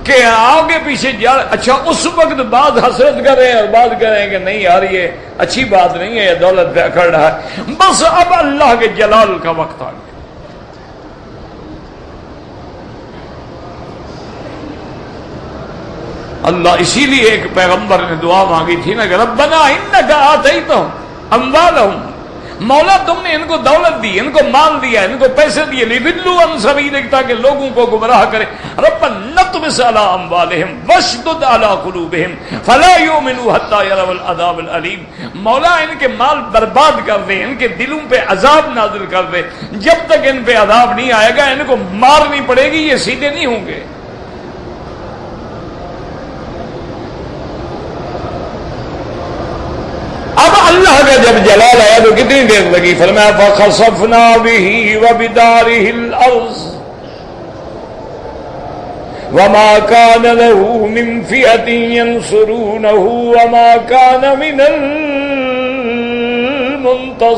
کہ آگے پیچھے جا، اچھا اس وقت بعض حسرت کر رہے ہیں اور بعض کہہ رہے ہیں کہ نہیں یار یہ اچھی بات نہیں ہے، یہ دولت پہ اکڑ رہا ہے، بس اب اللہ کے جلال کا وقت آ گیا۔ اللہ اسی لیے ایک پیغمبر نے دعا مانگی تھی نا کہ ربنا انک آتیتہم اموالہم، مولا تم نے ان کو دولت دی، ان کو مال دیا، ان کو پیسے دیے، لِيُضِلُّوا عَن سَبِيلِكَ تاکہ لوگوں کو گمراہ کرے، رَبَّنَا اطْمِسْ عَلَىٰ أَمْوَالِهِمْ وَاشْدُدْ عَلَىٰ قُلُوبِهِمْ فَلَا يُؤْمِنُوا حَتَّىٰ يَرَوْا الْعَذَابَ الْأَلِيمَ، مولا ان کے مال برباد کر دے، ان کے دلوں پہ عذاب نازل کر دے، جب تک ان پہ عذاب نہیں آئے گا ان کو مارنی پڑے گی، یہ سیدھے نہیں ہوں گے۔ اب اللہ کا جب جلال آیا تو کتنی دیر لگی، فرمایا فَخَسَفْنَا بِهِ وَبِدَارِهِ الْأَرْضِ، وما كان له من فئة ينصرونه وما كان من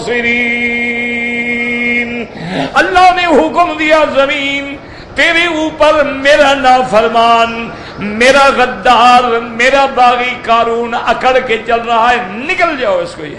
المنتصرین. اللہ نے حکم دیا زمین تیرے اوپر میرا نافرمان، میرا غدار، میرا باغی قارون اکڑ کے چل رہا ہے، نکل جاؤ اس کو. یہ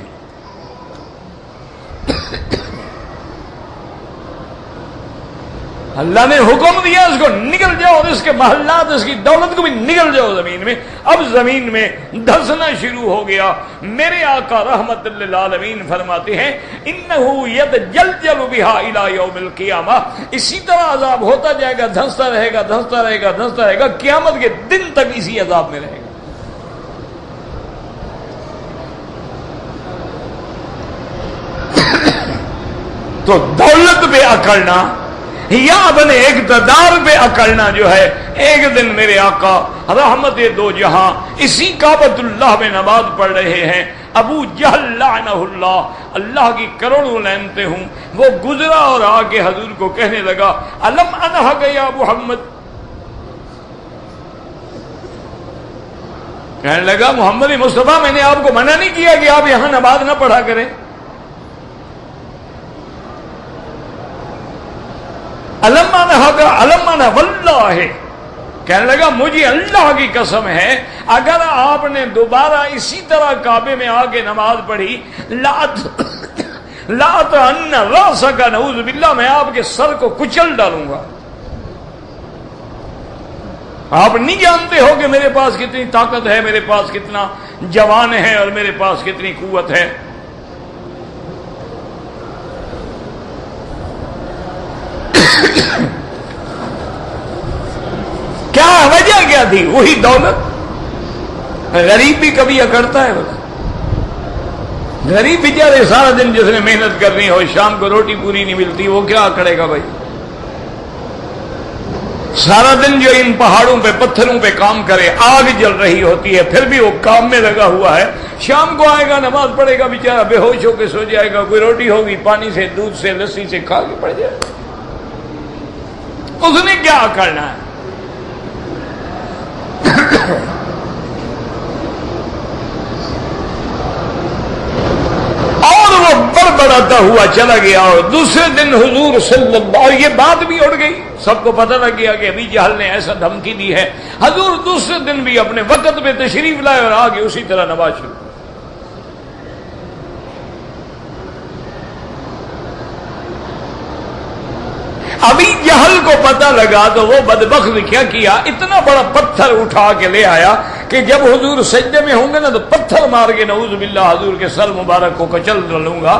اللہ نے حکم دیا اس کو نکل جاؤ، اور اس کے محلات، اس کی دولت کو بھی نکل جاؤ زمین میں. اب زمین میں دھسنا شروع ہو گیا. میرے آقا رحمت للعالمین فرماتے ہیں انہ یتجلجل بہا الی یوم القیامہ، اسی طرح عذاب ہوتا جائے گا، دھستا رہے گا، دھستا رہے گا، دھستا رہے گا، قیامت کے دن تک اسی عذاب میں رہے گا. تو دولت پہ اکڑنا یا اپنے اقتدار پہ اکڑنا جو ہے، ایک دن میرے آقا رحمت دو جہاں اسی کعبۃ اللہ میں نماز پڑھ رہے ہیں، ابو جہل لعنہ اللہ، اللہ کی کروڑوں لعنتیں ہوں، وہ گزرا اور آ کے حضور کو کہنے لگا الم انہک یا محمد، کہنے لگا محمد مصطفیٰ میں نے آپ کو منع نہیں کیا کہ آپ یہاں نماز نہ پڑھا کریں؟ علمانہ واللہ، کہنے لگا مجھے اللہ کی قسم ہے اگر آپ نے دوبارہ اسی طرح کعبے میں آ کے نماز پڑھی لأطعنن رأسک نعوذ باللہ، میں آپ کے سر کو کچل ڈالوں گا. آپ نہیں جانتے ہو کہ میرے پاس کتنی طاقت ہے، میرے پاس کتنا جوان ہے اور میرے پاس کتنی قوت ہے. کیا وجہ کیا تھی؟ وہی دولت. غریب بھی کبھی اکڑتا ہے. بس غریب بیچارے سارا دن جس نے محنت کرنی ہو، شام کو روٹی پوری نہیں ملتی، وہ کیا اکڑے گا بھائی؟ سارا دن جو ان پہاڑوں پہ پتھروں پہ کام کرے، آگ جل رہی ہوتی ہے پھر بھی وہ کام میں لگا ہوا ہے، شام کو آئے گا نماز پڑھے گا بیچارہ بے ہوش ہو کے سو جائے گا، کوئی روٹی ہوگی پانی سے، دودھ سے، لسی سے کھا کے پڑ جائے گا. اس نے کیا کرنا ہے؟ اور وہ بڑبڑاتا ہوا چلا گیا. اور دوسرے دن حضور صلی اللہ، اور یہ بات بھی اڑ گئی، سب کو پتہ لگ گیا کہ ابھی جہل نے ایسا دھمکی دی ہے. حضور دوسرے دن بھی اپنے وقت پہ تشریف لائے اور آگے اسی طرح نماز شروع. ابھی جہل کو پتہ لگا تو وہ بدبخت کیا کیا، اتنا بڑا پتھر اٹھا کے لے آیا کہ جب حضور سجدے میں ہوں گے نا تو پتھر مار کے نعوذ باللہ حضور کے سر مبارک کو کچل ڈالوں گا.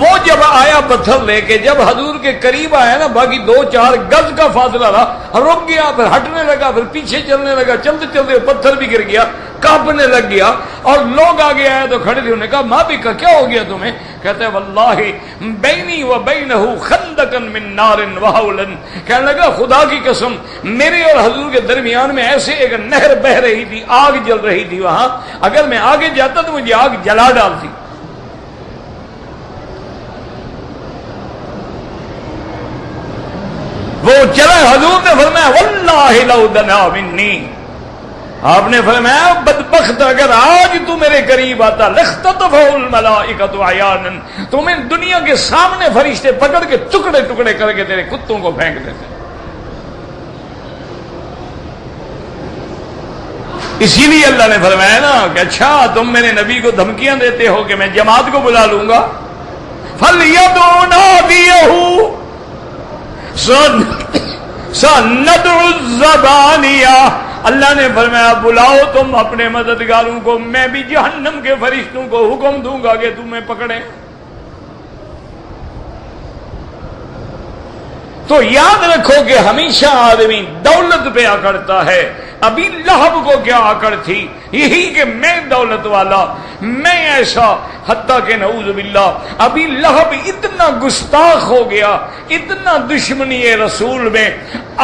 وہ جب آیا پتھر لے کے، جب حضور کے قریب آیا نا، باقی 2-4 گز کا فاصلہ رہا، رک گیا، پھر ہٹنے لگا، پھر پیچھے چلنے لگا، چلتے چلتے پتھر بھی گر گیا، کانپنے لگ گیا. اور لوگ آگے آئے تو کھڑے تھے، انہوں نے کہا ماں بھی کیا ہو گیا تمہیں؟ کہتے ہیں واللہ بینی و بینہ خندقا من نار وحولن، کہنے لگا خدا کی قسم میرے اور حضور کے درمیان میں ایسے ایک نہر بہ رہی تھی، آگ جل رہی تھی وہاں، اگر میں آگے جاتا تو مجھے آگ جلا ڈالتی. وہ چلا، حضور نے فرمایا واللہ لو دنا منی، آپ نے فرمایا بدبخت اگر آج تو میرے قریب آتا لختطفہ الملائکۃ عیانا، تمہیں دنیا کے سامنے فرشتے پکڑ کے ٹکڑے ٹکڑے کر کے تیرے کتوں کو پھینک دیتے. اسی لیے اللہ نے فرمایا نا کہ اچھا تم میرے نبی کو دھمکیاں دیتے ہو کہ میں جماعت کو بلا لوں گا، فَلْيَدْعُ نَادِيَهُ سَنَدْعُ الزَّبَانِيَةَ، اللہ نے فرمایا بلاؤ تم اپنے مددگاروں کو، میں بھی جہنم کے فرشتوں کو حکم دوں گا کہ تمہیں پکڑیں. تو یاد رکھو کہ ہمیشہ آدمی دولت پہ اکڑتا ہے. ابھی لہب کو کیا اکڑ تھی؟ یہی کہ میں دولت والا، میں ایسا، حتیٰ کہ نعوذ باللہ ابھی لہب اتنا گستاخ ہو گیا، اتنا دشمنی رسول میں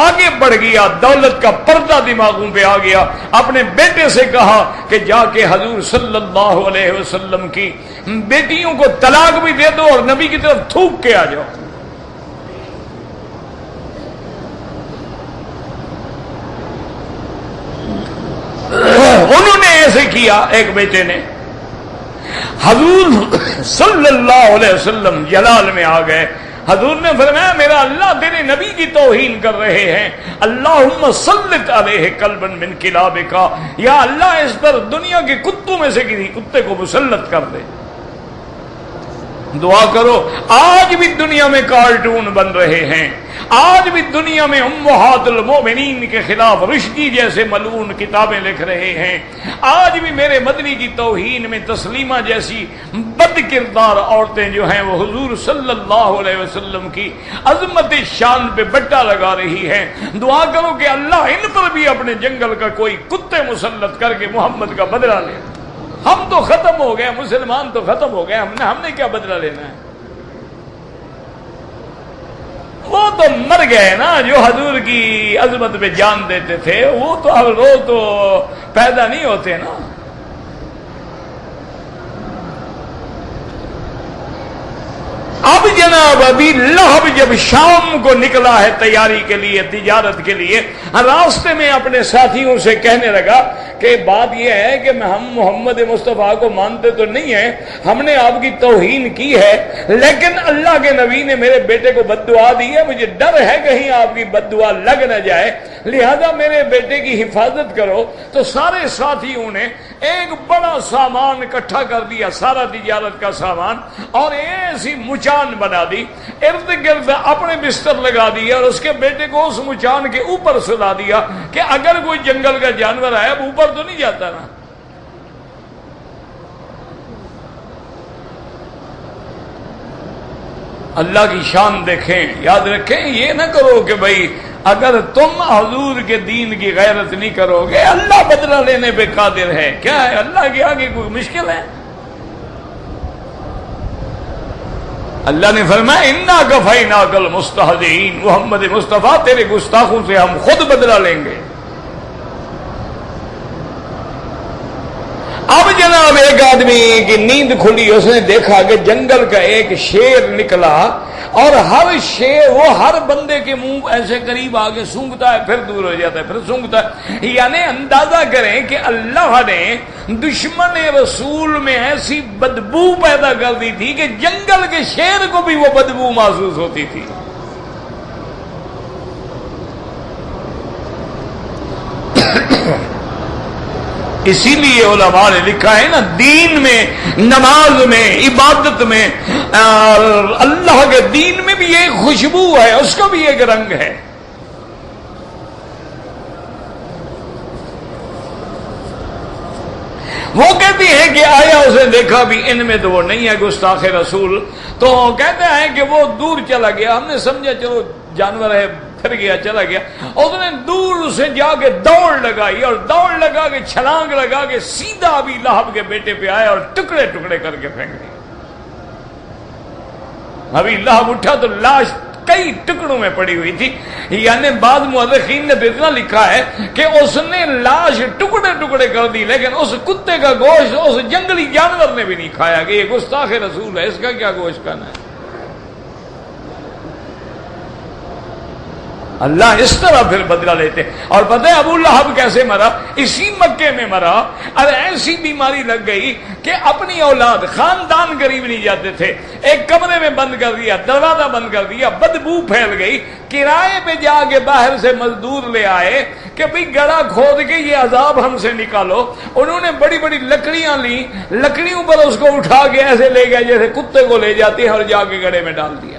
آگے بڑھ گیا، دولت کا پردہ دماغوں پہ آ گیا. اپنے بیٹے سے کہا کہ جا کے حضور صلی اللہ علیہ وسلم کی بیٹیوں کو طلاق بھی دے دو اور نبی کی طرف تھوک کے آ جاؤ. کیا ایک بیٹے نے، حضور صلی اللہ علیہ وسلم جلال میں آ گئے. حضور نے فرمایا میرا اللہ تیرے نبی کی توہین کر رہے ہیں، اللہم سلط علیہ کلبا من کلابک، یا اللہ اس پر دنیا کے کتوں میں سے کسی کتے کو مسلط کر دے. دعا کرو. آج بھی دنیا میں کارٹون بن رہے ہیں، آج بھی دنیا میں امہات المؤمنین کے خلاف رشدی جیسے ملعون کتابیں لکھ رہے ہیں، آج بھی میرے مدنی کی توہین میں تسلیمہ جیسی بد کردار عورتیں جو ہیں وہ حضور صلی اللہ علیہ وسلم کی عظمت شان پہ بٹا لگا رہی ہیں. دعا کرو کہ اللہ ان پر بھی اپنے جنگل کا کوئی کتے مسلط کر کے محمد کا بدلہ لے. ہم تو ختم ہو گئے، مسلمان تو ختم ہو گئے، ہم نے کیا بدلہ لینا ہے؟ وہ تو مر گئے نا جو حضور کی عظمت پہ جان دیتے تھے، وہ تو اب روز تو پیدا نہیں ہوتے نا. اب جناب ابھی لہب جب شام کو نکلا ہے تیاری کے لیے، تجارت کے لیے، راستے میں اپنے ساتھیوں سے کہنے لگا کہ بات یہ ہے کہ ہم محمد مصطفیٰ کو مانتے تو نہیں ہیں، ہم نے آپ کی توہین کی ہے، لیکن اللہ کے نبی نے میرے بیٹے کو بد دعا دی ہے، مجھے ڈر ہے کہیں آپ کی بد دعا لگ نہ جائے، لہذا میرے بیٹے کی حفاظت کرو. تو سارے ساتھیوں نے ایک بڑا سامان اکٹھا کر دیا، سارا تجارت کا سامان، اور ایسی مچان بنا دی، ارد گرد اپنے بستر لگا دیا اور اس کے بیٹے کو اس مچان کے اوپر سلا دیا کہ اگر کوئی جنگل کا جانور آیا اب اوپر تو نہیں جاتا نا. اللہ کی شان دیکھیں. یاد رکھیں یہ نہ کرو کہ بھائی اگر تم حضور کے دین کی غیرت نہیں کرو گے اللہ بدلہ لینے پہ قادر ہے. کیا ہے اللہ کے آگے کوئی مشکل ہے؟ اللہ نے فرمایا انا کفیناک المستہزئین، محمد مصطفیٰ تیرے گستاخوں سے ہم خود بدلہ لیں گے. اب جناب ایک آدمی کی نیند کھلی، اس نے دیکھا کہ جنگل کا ایک شیر نکلا اور ہر شیر وہ ہر بندے کے منہ ایسے قریب آگے سونگتا ہے پھر دور ہو جاتا ہے پھر سونگتا ہے. یعنی اندازہ کریں کہ اللہ نے دشمن رسول میں ایسی بدبو پیدا کر دی تھی کہ جنگل کے شیر کو بھی وہ بدبو محسوس ہوتی تھی. اسی لیے علماء نے لکھا ہے نا، دین میں، نماز میں، عبادت میں، اللہ کے دین میں بھی ایک خوشبو ہے، اس کا بھی ایک رنگ ہے. وہ کہتی ہے کہ آیا اس نے دیکھا بھی ان میں تو وہ نہیں ہے گستاخ رسول، تو کہتے ہیں کہ وہ دور چلا گیا، ہم نے سمجھا چلو جانور ہے پھر گیا چلا گیا. اس نے دور سے جا کے دوڑ لگائی اور دوڑ لگا کے چھلانگ لگا کے سیدھا ابھی لہب کے بیٹے پہ آیا اور ٹکڑے ٹکڑے کر کے پھینک دیا. ابھی لہب اٹھا تو لاش کئی ٹکڑوں میں پڑی ہوئی تھی. یعنی بعض مؤرخین نے اتنا لکھا ہے کہ اس نے لاش ٹکڑے ٹکڑے کر دی، لیکن اس کتے کا گوشت اس جنگلی جانور نے بھی نہیں کھایا کہ یہ گستاخ رسول ہے، اس کا کیا گوشت کھانا ہے. اللہ اس طرح پھر بدلہ لیتے. اور پتہ ہے ابو لہب کیسے مرا؟ اسی مکے میں مرا. اور ایسی بیماری لگ گئی کہ اپنی اولاد، خاندان قریب نہیں جاتے تھے، ایک کمرے میں بند کر دیا، دروازہ بند کر دیا، بدبو پھیل گئی. کرائے پہ جا کے باہر سے مزدور لے آئے کہ بھئی گڑھا کھود کے یہ عذاب ہم سے نکالو. انہوں نے بڑی بڑی لکڑیاں لی، لکڑیوں پر اس کو اٹھا کے ایسے لے گئے جیسے کتے کو لے جاتے ہیں اور جا کے گڑھے میں ڈال دیا.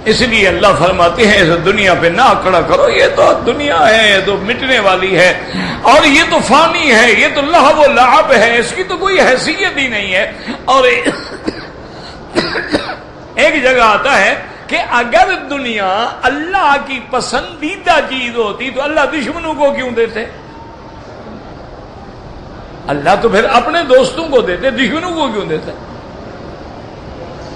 اس لیے اللہ فرماتے ہیں اس دنیا پہ نہ اکڑا کرو، یہ تو دنیا ہے، یہ تو مٹنے والی ہے اور یہ تو فانی ہے، یہ تو لہو و لعب ہے، اس کی تو کوئی حیثیت ہی نہیں ہے. اور ایک جگہ آتا ہے کہ اگر دنیا اللہ کی پسندیدہ چیز ہوتی تو اللہ دشمنوں کو کیوں دیتے؟ اللہ تو پھر اپنے دوستوں کو دیتے، دشمنوں کو کیوں دیتے؟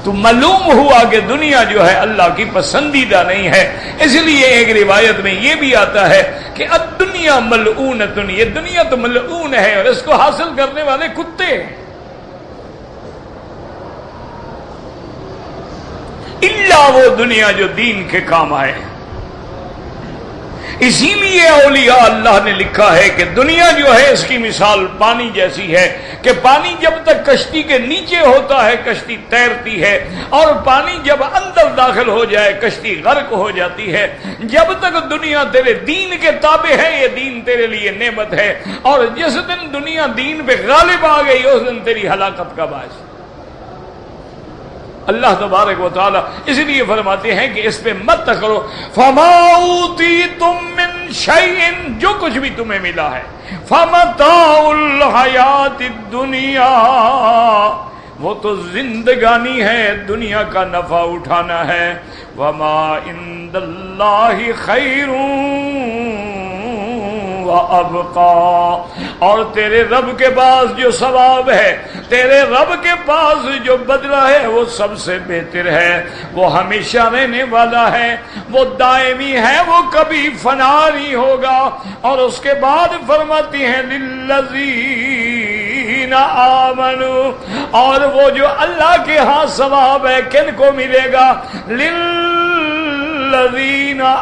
تو معلوم ہوا کہ دنیا جو ہے اللہ کی پسندیدہ نہیں ہے. اس لیے ایک روایت میں یہ بھی آتا ہے کہ الدنیا ملعونۃ، یہ دنیا تو ملعون ہے اور اس کو حاصل کرنے والے کتے ہیں. الا وہ دنیا جو دین کے کام آئے. اسی لیے اولیاء اللہ نے لکھا ہے کہ دنیا جو ہے اس کی مثال پانی جیسی ہے کہ پانی جب تک کشتی کے نیچے ہوتا ہے کشتی تیرتی ہے، اور پانی جب اندر داخل ہو جائے کشتی غرق ہو جاتی ہے۔ جب تک دنیا تیرے دین کے تابع ہے یہ دین تیرے لیے نعمت ہے، اور جس دن دنیا دین پہ غالب آ گئی اس دن تیری ہلاکت کا باعث۔ اللہ تبارک و تعالی اس لیے فرماتے ہیں کہ اس پہ مت کرو، فما اوتیتم من شیء، جو کچھ بھی تمہیں ملا ہے، فمتاع الحیات الدنیا، وہ تو زندگانی ہے، دنیا کا نفع اٹھانا ہے، وما عند اللہ خیر وابقا، اور تیرے رب کے پاس جو ثواب ہے، تیرے رب کے پاس جو بدلہ ہے وہ سب سے بہتر ہے، وہ ہمیشہ رہنے والا ہے، وہ دائمی ہے، وہ کبھی فنا نہیں ہوگا۔ اور اس کے بعد فرماتی ہیں للذین آمنوا، اور وہ جو اللہ کے ہاں ثواب ہے کن کو ملے گا؟ للذین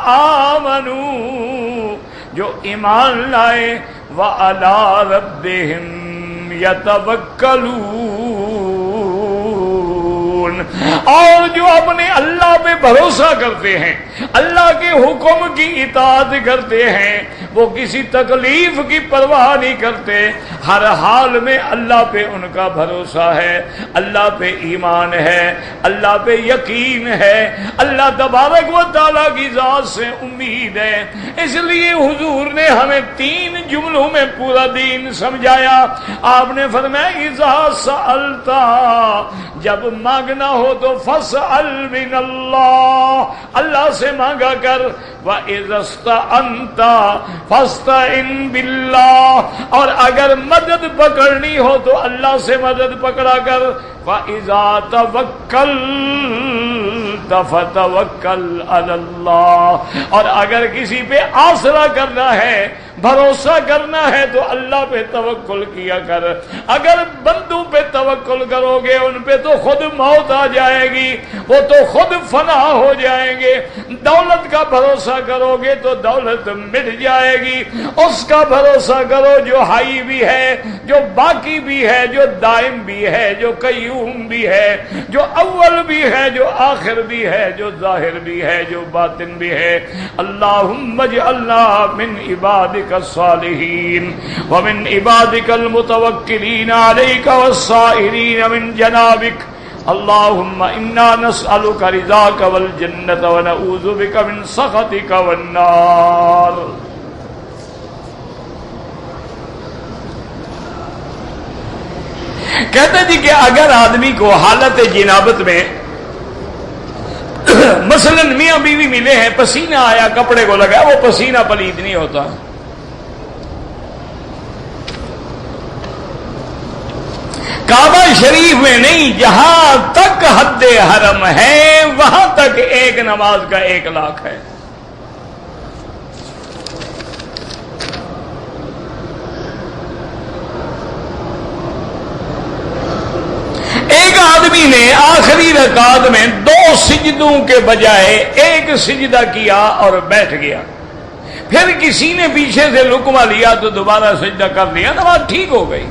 آمنوا، جو ایمان لائے، وعلی ربہم یتوکلون، اور جو اپنے اللہ پہ بھروسہ کرتے ہیں، اللہ کے حکم کی اطاعت کرتے ہیں، وہ کسی تکلیف کی پرواہ نہیں کرتے، ہر حال میں اللہ پہ ان کا بھروسہ ہے، اللہ پہ ایمان ہے، اللہ پہ یقین ہے، اللہ تبارک و تعالیٰ کی ذات سے امید ہے۔ اس لیے حضور نے ہمیں 3 جملوں میں پورا دین سمجھایا۔ آپ نے فرمایا اذا سألت، جب مانگنا ہو تو فاسأل من اللہ، اللہ سے مانگا کر، وَإِذَا اسْتَعَنْتَ فَاسْتَعِنْ بِاللَّهِ، اور اگر مدد پکڑنی ہو تو اللہ سے مدد پکڑا کر، وَإِذَا تَوَكَّلْتَ فَتَوَكَّلْ عَلَى اللَّهِ، اور اگر کسی پہ آسرا کرنا ہے، بھروسہ کرنا ہے تو اللہ پہ توکل کیا کر۔ اگر بندوں پہ توکل کرو گے ان پہ تو خود موت آ جائے گی، وہ تو خود فنا ہو جائیں گے۔ دولت کا بھروسہ کرو گے تو دولت مٹ جائے گی۔ اس کا بھروسہ کرو جو حی بھی ہے، جو باقی بھی ہے، جو دائم بھی ہے، جو قیوم بھی ہے، جو اول بھی ہے، جو آخر بھی ہے، جو ظاہر بھی ہے، جو باطن بھی ہے۔ اللہم اجعلنا من عبادک الصالحین ومن عبادک المتوکلین علیک والصائرین من جنابک، اللہم انا نسألک رضاک والجنۃ ونعوذ بک من سخطک والنار۔ کہتے جی کہ اگر آدمی کو حالت جنابت میں مثلا میاں بیوی ملے ہیں، پسینہ آیا، کپڑے کو لگا، وہ پسینہ پلید نہیں ہوتا، کعبہ شریف میں نہیں، جہاں تک حد حرم ہے وہاں تک ایک نماز کا 1 لاکھ ہے۔ ایک آدمی نے آخری رکعت میں 2 سجدوں کے بجائے 1 سجدہ کیا اور بیٹھ گیا، پھر کسی نے پیچھے سے لقمہ لیا تو دوبارہ سجدہ کر لیا، نماز ٹھیک ہو گئی۔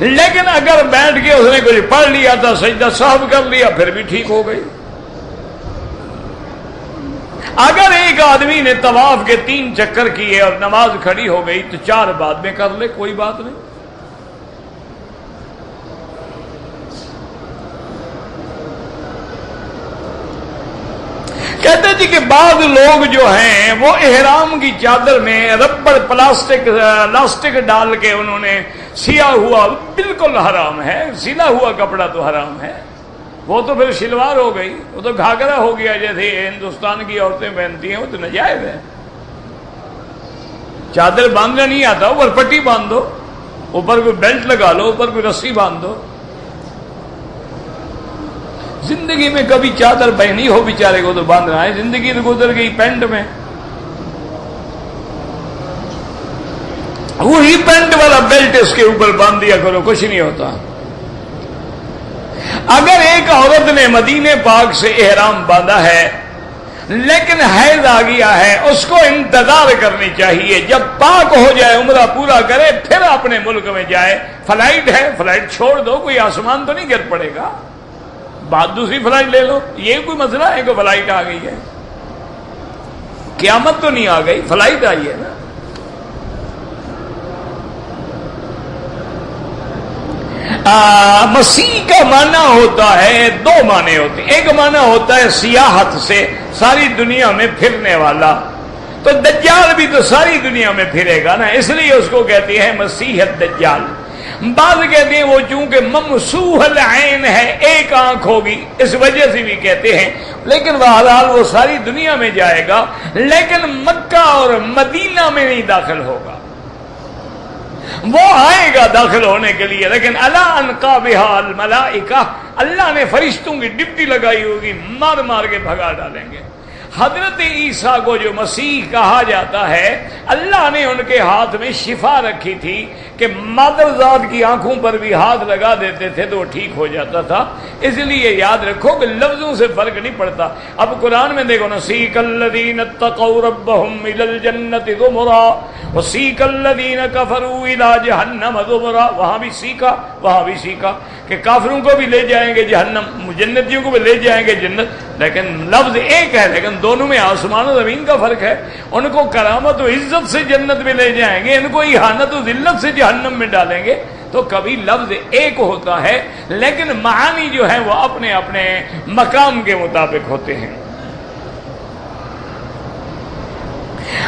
لیکن اگر بیٹھ کے اس نے کچھ پڑھ لیا تھا، سجدہ صاحب کر لیا، پھر بھی ٹھیک ہو گئی۔ اگر ایک آدمی نے طواف کے 3 چکر کیے اور نماز کھڑی ہو گئی تو 4 بعد میں کر لے، کوئی بات نہیں۔ کہتے جی کہ بعض لوگ جو ہیں وہ احرام کی چادر میں ربڑ لاسٹک ڈال کے انہوں نے سیا ہوا، بالکل حرام ہے، سلا ہوا کپڑا تو حرام ہے، وہ تو پھر شلوار ہو گئی، وہ تو گھاگرا ہو گیا جیسے ہندوستان کی عورتیں پہنتی ہیں، وہ تو ناجائز ہے۔ چادر باندھنا نہیں آتا، اوپر پٹی باندھ دو، اوپر کوئی بیلٹ لگا لو، اوپر کوئی رسی باندھ دو۔ زندگی میں کبھی چادر پہنی ہو بیچارے کو تو باندھنا ہے، زندگی تو گزر گئی پینٹ میں، وہی پینٹ والا بیلٹ اس کے اوپر باندھ دیا کرو، کچھ نہیں ہوتا۔ اگر ایک عورت نے مدینے پاک سے احرام باندھا ہے لیکن حیض آ گیا ہے، اس کو انتظار کرنی چاہیے، جب پاک ہو جائے عمرہ پورا کرے پھر اپنے ملک میں جائے۔ فلائٹ ہے، فلائٹ چھوڑ دو، کوئی آسمان تو نہیں گر پڑے گا، بعد دوسری فلائٹ لے لو، یہ کوئی مسئلہ ہے کہ فلائٹ آ گئی ہے؟ قیامت تو نہیں آ گئی، فلائٹ آئی ہے نا۔ مسیح کا معنی ہوتا ہے، دو معنی ہوتے ہیں، ایک معنی ہوتا ہے سیاحت سے، ساری دنیا میں پھرنے والا، تو دجال بھی تو ساری دنیا میں پھرے گا نا، اس لیے اس کو کہتے ہیں مسیح الدجال۔ بعض کہتے ہیں وہ چونکہ ممسوح العین ہے، ایک آنکھ ہوگی، اس وجہ سے بھی کہتے ہیں، لیکن بہرحال وہ ساری دنیا میں جائے گا، لیکن مکہ اور مدینہ میں نہیں داخل ہوگا۔ وہ آئے گا داخل ہونے کے لیے، لیکن الا انقا بہا الملائکہ، اللہ نے فرشتوں کی ڈپٹی لگائی ہوگی، مار مار کے بھگا ڈالیں گے۔ حضرت عیسیٰ کو جو مسیح کہا جاتا ہے، اللہ نے ان کے ہاتھ میں شفا رکھی تھی کہ مادرزاد کی آنکھوں پر بھی ہاتھ لگا دیتے تھے تو وہ ٹھیک ہو جاتا تھا۔ اس لیے یاد رکھو کہ لفظوں سے فرق نہیں پڑتا۔ اب قرآن میں دیکھو نا، سیق الذین اتقوا ربهم الی الجنۃ زمرا وسیق الذین کفروا الی جہنم زمرا، وہاں بھی سیکھا وہاں بھی سیکھا کہ کافروں کو بھی لے جائیں گے جہنم، جنتیوں کو بھی لے جائیں گے جنت، لیکن لفظ ایک ہے، لیکن دونوں میں آسمان و زمین کا فرق ہے۔ ان کو کرامت و عزت سے جنت میں لے جائیں گے، ان کو اہانت و ذلت سے جہنم میں ڈالیں گے۔ تو کبھی لفظ ایک ہوتا ہے، لیکن معانی جو ہیں وہ اپنے اپنے مقام کے مطابق ہوتے ہیں۔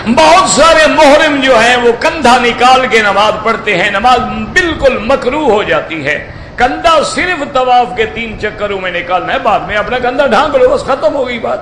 بہت سارے محرم جو ہیں وہ کندھا نکال کے نماز پڑھتے ہیں، نماز بالکل مکروہ ہو جاتی ہے۔ کندھا صرف طواف کے 3 چکروں میں نکالنا ہے، بعد میں اپنا کندھا ڈھانک لو، بس ختم ہو گئی بات۔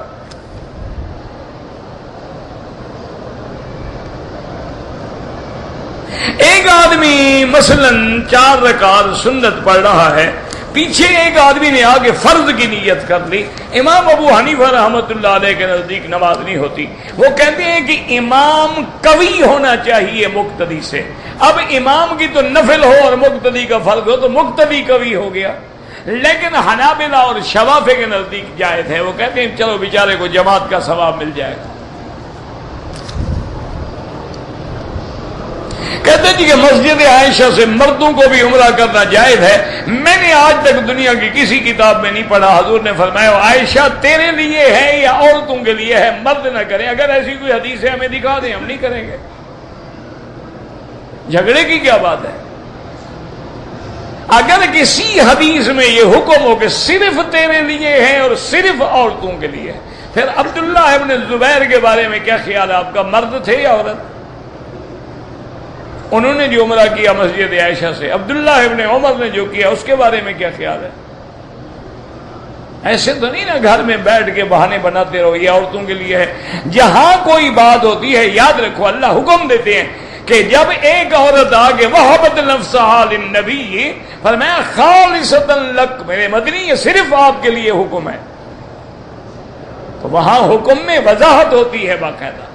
ایک آدمی مثلا 4 رکعت سنت پڑھ رہا ہے، پیچھے ایک آدمی نے آگے فرض کی نیت کر لی۔ امام ابو حنیفہ رحمۃ اللہ علیہ کے نزدیک نماز نہیں ہوتی، وہ کہتے ہیں کہ امام قوی ہونا چاہیے مقتدی سے۔ اب امام کی تو نفل ہو اور مقتدی کا فرض ہو تو مقتدی قوی ہو گیا، لیکن حنابلہ اور شوافی کے نزدیک جائز ہے، وہ کہتے ہیں چلو بیچارے کو جماعت کا ثواب مل جائے گا۔ کہتے جی کہ مسجد عائشہ سے مردوں کو بھی عمرہ کرنا جائز ہے۔ میں نے آج تک دنیا کی کسی کتاب میں نہیں پڑھا حضور نے فرمایا عائشہ تیرے لیے ہے یا عورتوں کے لیے ہے، مرد نہ کریں۔ اگر ایسی کوئی حدیث ہے ہمیں دکھا دیں، ہم نہیں کریں گے، جھگڑے کی کیا بات ہے؟ اگر کسی حدیث میں یہ حکم ہو کہ صرف تیرے لیے ہے اور صرف عورتوں کے لیے ہے، پھر عبداللہ ابن زبیر کے بارے میں کیا خیال ہے آپ کا؟ مرد تھے یا عورت؟ انہوں نے جو عمرہ کیا مسجد عائشہ سے، عبداللہ ابن عمر نے جو کیا اس کے بارے میں کیا خیال ہے؟ ایسے تو نہیں نا گھر میں بیٹھ کے بہانے بناتے رہو یہ عورتوں کے لیے ہے۔ جہاں کوئی بات ہوتی ہے یاد رکھو اللہ حکم دیتے ہیں کہ جب ایک عورت آگے وہبت نفسہا للنبی، فرمایا خالصۃ لک، میرے مدنی یہ صرف آپ کے لیے حکم ہے، تو وہاں حکم میں وضاحت ہوتی ہے باقاعدہ۔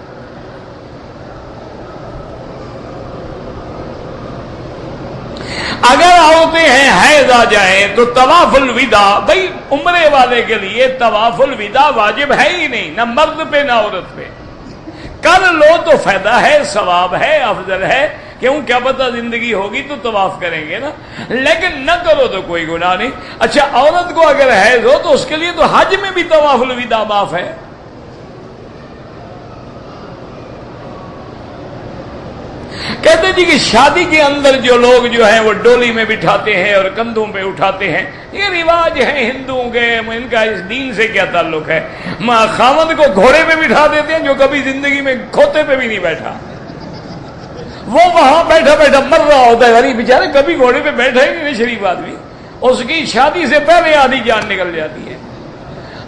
اگر عورتیں ہیں حیض آ جائیں تو طواف الوداع، بھائی عمرے والے کے لیے طواف الوداع واجب ہے ہی نہیں، نہ مرد پہ نہ عورت پہ۔ کر لو تو فائدہ ہے، ثواب ہے، افضل ہے، کیوں کیا پتہ زندگی ہوگی تو طواف کریں گے نا، لیکن نہ کرو تو کوئی گناہ نہیں۔ اچھا عورت کو اگر حیض ہو تو اس کے لیے تو حج میں بھی طواف الوداع معاف ہے۔ کہتے جی کہ شادی کے اندر جو لوگ جو ہیں وہ ڈولی میں بٹھاتے ہیں اور کندھوں پہ اٹھاتے ہیں، یہ رواج ہے ہندوؤں کے، ان کا اس دین سے کیا تعلق ہے؟ خاوند کو گھوڑے پہ بٹھا دیتے ہیں جو کبھی زندگی میں کھوتے پہ بھی نہیں بیٹھا، وہ وہاں بیٹھا بیٹھا مر رہا ہوتا ہے، غریب بیچارے کبھی گھوڑے پہ بیٹھا ہی نہیں شریف آدمی، اس کی شادی سے پہلے آدھی جان نکل جاتی ہے۔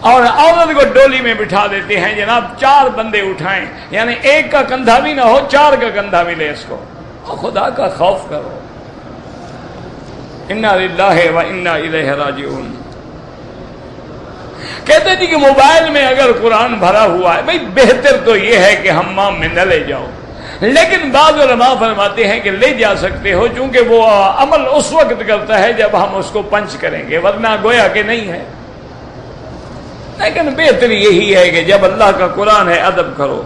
اور عورت کو ڈولی میں بٹھا دیتے ہیں، جناب 4 بندے اٹھائیں، یعنی ایک کا کندھا بھی نہ ہو 4 کا کندھا ملے اس کو۔ خدا کا خوف کرو، انا للہ و انا الیہ راجعون۔ کہتے جی کہ موبائل میں اگر قرآن بھرا ہوا ہے، بھائی بہتر تو یہ ہے کہ حمام میں نہ لے جاؤ، لیکن بعض علماء فرماتے ہیں کہ لے جا سکتے ہو، چونکہ وہ عمل اس وقت کرتا ہے جب ہم اس کو پنچ کریں گے، ورنہ گویا کہ نہیں ہے۔ لیکن بہتر یہی ہے کہ جب اللہ کا قرآن ہے ادب کرو.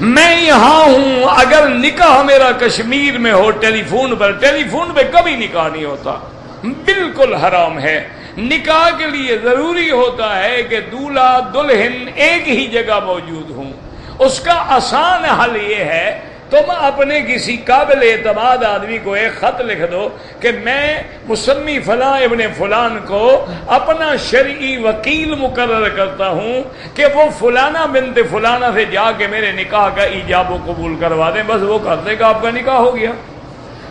میں یہاں ہوں، اگر نکاح میرا کشمیر میں ہو ٹیلی فون پہ کبھی نکاح نہیں ہوتا، بالکل حرام ہے. نکاح کے لیے ضروری ہوتا ہے کہ دولہا دلہن ایک ہی جگہ موجود ہوں. اس کا آسان حل یہ ہے، تم اپنے کسی قابل اعتماد آدمی کو ایک خط لکھ دو کہ میں مسمی فلاں ابن فلان کو اپنا شرعی وکیل مقرر کرتا ہوں کہ وہ فلانا بنت فلانا سے جا کے میرے نکاح کا ایجاب و قبول کروا دیں. بس وہ کر دے گا، آپ کا نکاح ہو گیا.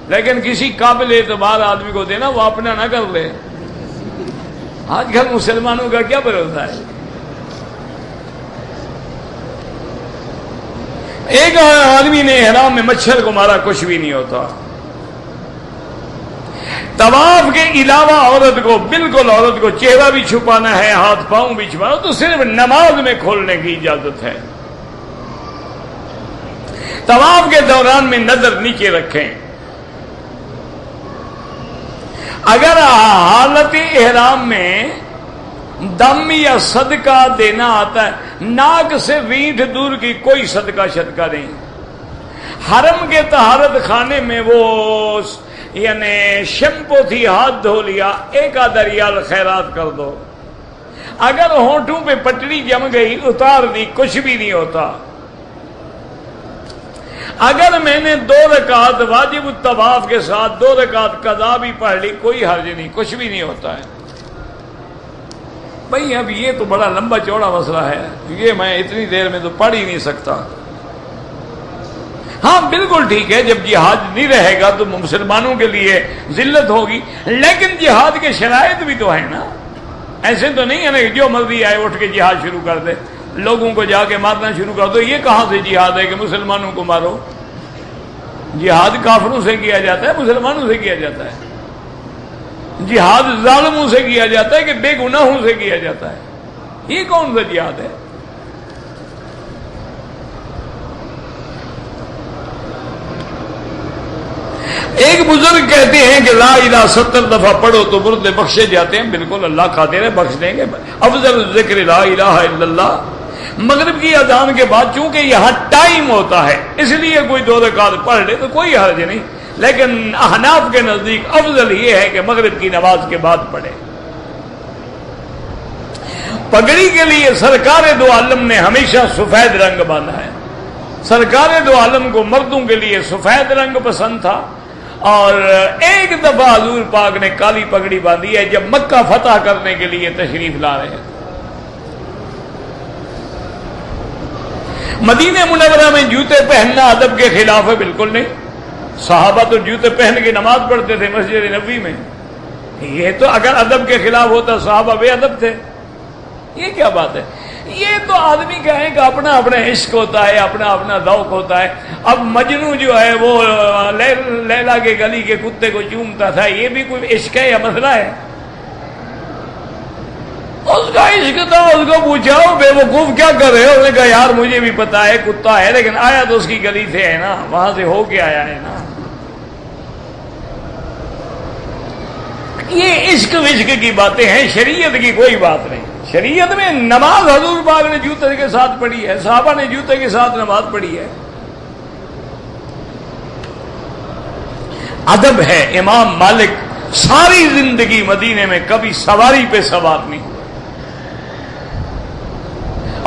لیکن کسی قابل اعتماد آدمی کو دینا، وہ اپنا نہ کر لے. آج کل مسلمانوں کا کیا بھروسہ ہے؟ ایک آدمی نے احرام میں مچھر کو مارا، کچھ بھی نہیں ہوتا. طواف کے علاوہ عورت کو چہرہ بھی چھپانا ہے، ہاتھ پاؤں بھی چھپانا، تو صرف نماز میں کھولنے کی اجازت ہے. طواف کے دوران میں نظر نیچے رکھیں. اگر حالت احرام میں دم یا صدقہ دینا آتا ہے، ناک سے رینٹھ دور کی کوئی صدقہ شدقہ نہیں. حرم کے طہارت خانے میں وہ یعنی شیمپو تھی، ہاتھ دھو لیا، 1 آدھا ریال خیرات کر دو. اگر ہونٹوں پہ پٹڑی جم گئی، اتار دی، کچھ بھی نہیں ہوتا. اگر میں نے 2 رکعت واجب الطواف کے ساتھ 2 رکعت قضا بھی پڑھ لی، کوئی حرج نہیں، کچھ بھی نہیں ہوتا ہے. بھئی اب یہ تو بڑا لمبا چوڑا مسئلہ ہے، یہ میں اتنی دیر میں تو پڑھ ہی نہیں سکتا. ہاں بالکل ٹھیک ہے، جب جہاد نہیں رہے گا تو مسلمانوں کے لیے ذلت ہوگی، لیکن جہاد کے شرائط بھی تو ہیں نا. ایسے تو نہیں ہے نا کہ جو مرضی آئے اٹھ کے جہاد شروع کر دے، لوگوں کو جا کے مارنا شروع کر دو. یہ کہاں سے جہاد ہے کہ مسلمانوں کو مارو؟ جہاد کافروں سے کیا جاتا ہے، مسلمانوں سے کیا جاتا ہے. جہاد ظالموں سے کیا جاتا ہے کہ بے گناہوں سے کیا جاتا ہے. یہ کون سا جہاد ہے؟ ایک بزرگ کہتے ہیں کہ لا الہ 70 دفعہ پڑھو تو مردے بخشے جاتے ہیں. بالکل اللہ قادر ہے، بخش دیں گے. افضل ذکر لا الہ الا اللہ. مغرب کی اذان کے بعد چونکہ یہاں ٹائم ہوتا ہے، اس لیے کوئی 2 رکعت پڑھ لے تو کوئی حرج نہیں، لیکن احناف کے نزدیک افضل یہ ہے کہ مغرب کی نماز کے بعد پڑھے. پگڑی کے لیے سرکار دو عالم نے ہمیشہ سفید رنگ باندھا ہے. سرکار دو عالم کو مردوں کے لیے سفید رنگ پسند تھا، اور ایک دفعہ حضور پاک نے کالی پگڑی باندھی ہے جب مکہ فتح کرنے کے لیے تشریف لا رہے ہیں. مدینہ منورہ میں جوتے پہننا ادب کے خلاف ہے؟ بالکل نہیں. صحابہ تو جوتے پہن کے نماز پڑھتے تھے مسجد نبوی میں. یہ تو اگر ادب کے خلاف ہوتا صحابہ بے ادب تھے. یہ کیا بات ہے؟ یہ تو آدمی کہیں کہ اپنا اپنا عشق ہوتا ہے، اپنا اپنا ذوق ہوتا ہے. اب مجنو جو ہے وہ لیلا کے گلی کے کتے کو چومتا تھا، یہ بھی کوئی عشق ہے یا مسئلہ ہے؟ اس کا عشق تھا. اس کو پوچھا بے وقوف کیا کر رہے ہو؟ اس نے کہا یار مجھے بھی پتا ہے کتا ہے، لیکن آیا تو اس کی گلی سے ہے نا، وہاں سے ہو کے آیا ہے نا. یہ عشق وشق کی باتیں ہیں، شریعت کی کوئی بات نہیں. شریعت میں نماز حضور پاک نے جوتے کے ساتھ پڑھی ہے، صحابہ نے جوتے کے ساتھ نماز پڑھی ہے. ادب ہے. امام مالک ساری زندگی مدینے میں کبھی سواری پہ سوار نہیں.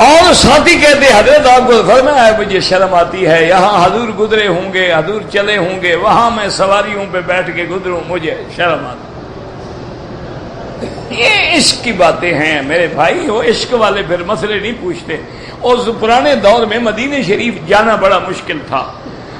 اور ساتھی کہتے حضرت آپ کو فرمایا مجھے شرم آتی ہے، یہاں حضور گزرے ہوں گے، حضور چلے ہوں گے، وہاں میں سواریوں پہ بیٹھ کے گزروں، مجھے شرم آتی. یہ عشق کی باتیں ہیں میرے بھائی. وہ عشق والے پھر مسئلے نہیں پوچھتے. اس پرانے دور میں مدینہ شریف جانا بڑا مشکل تھا.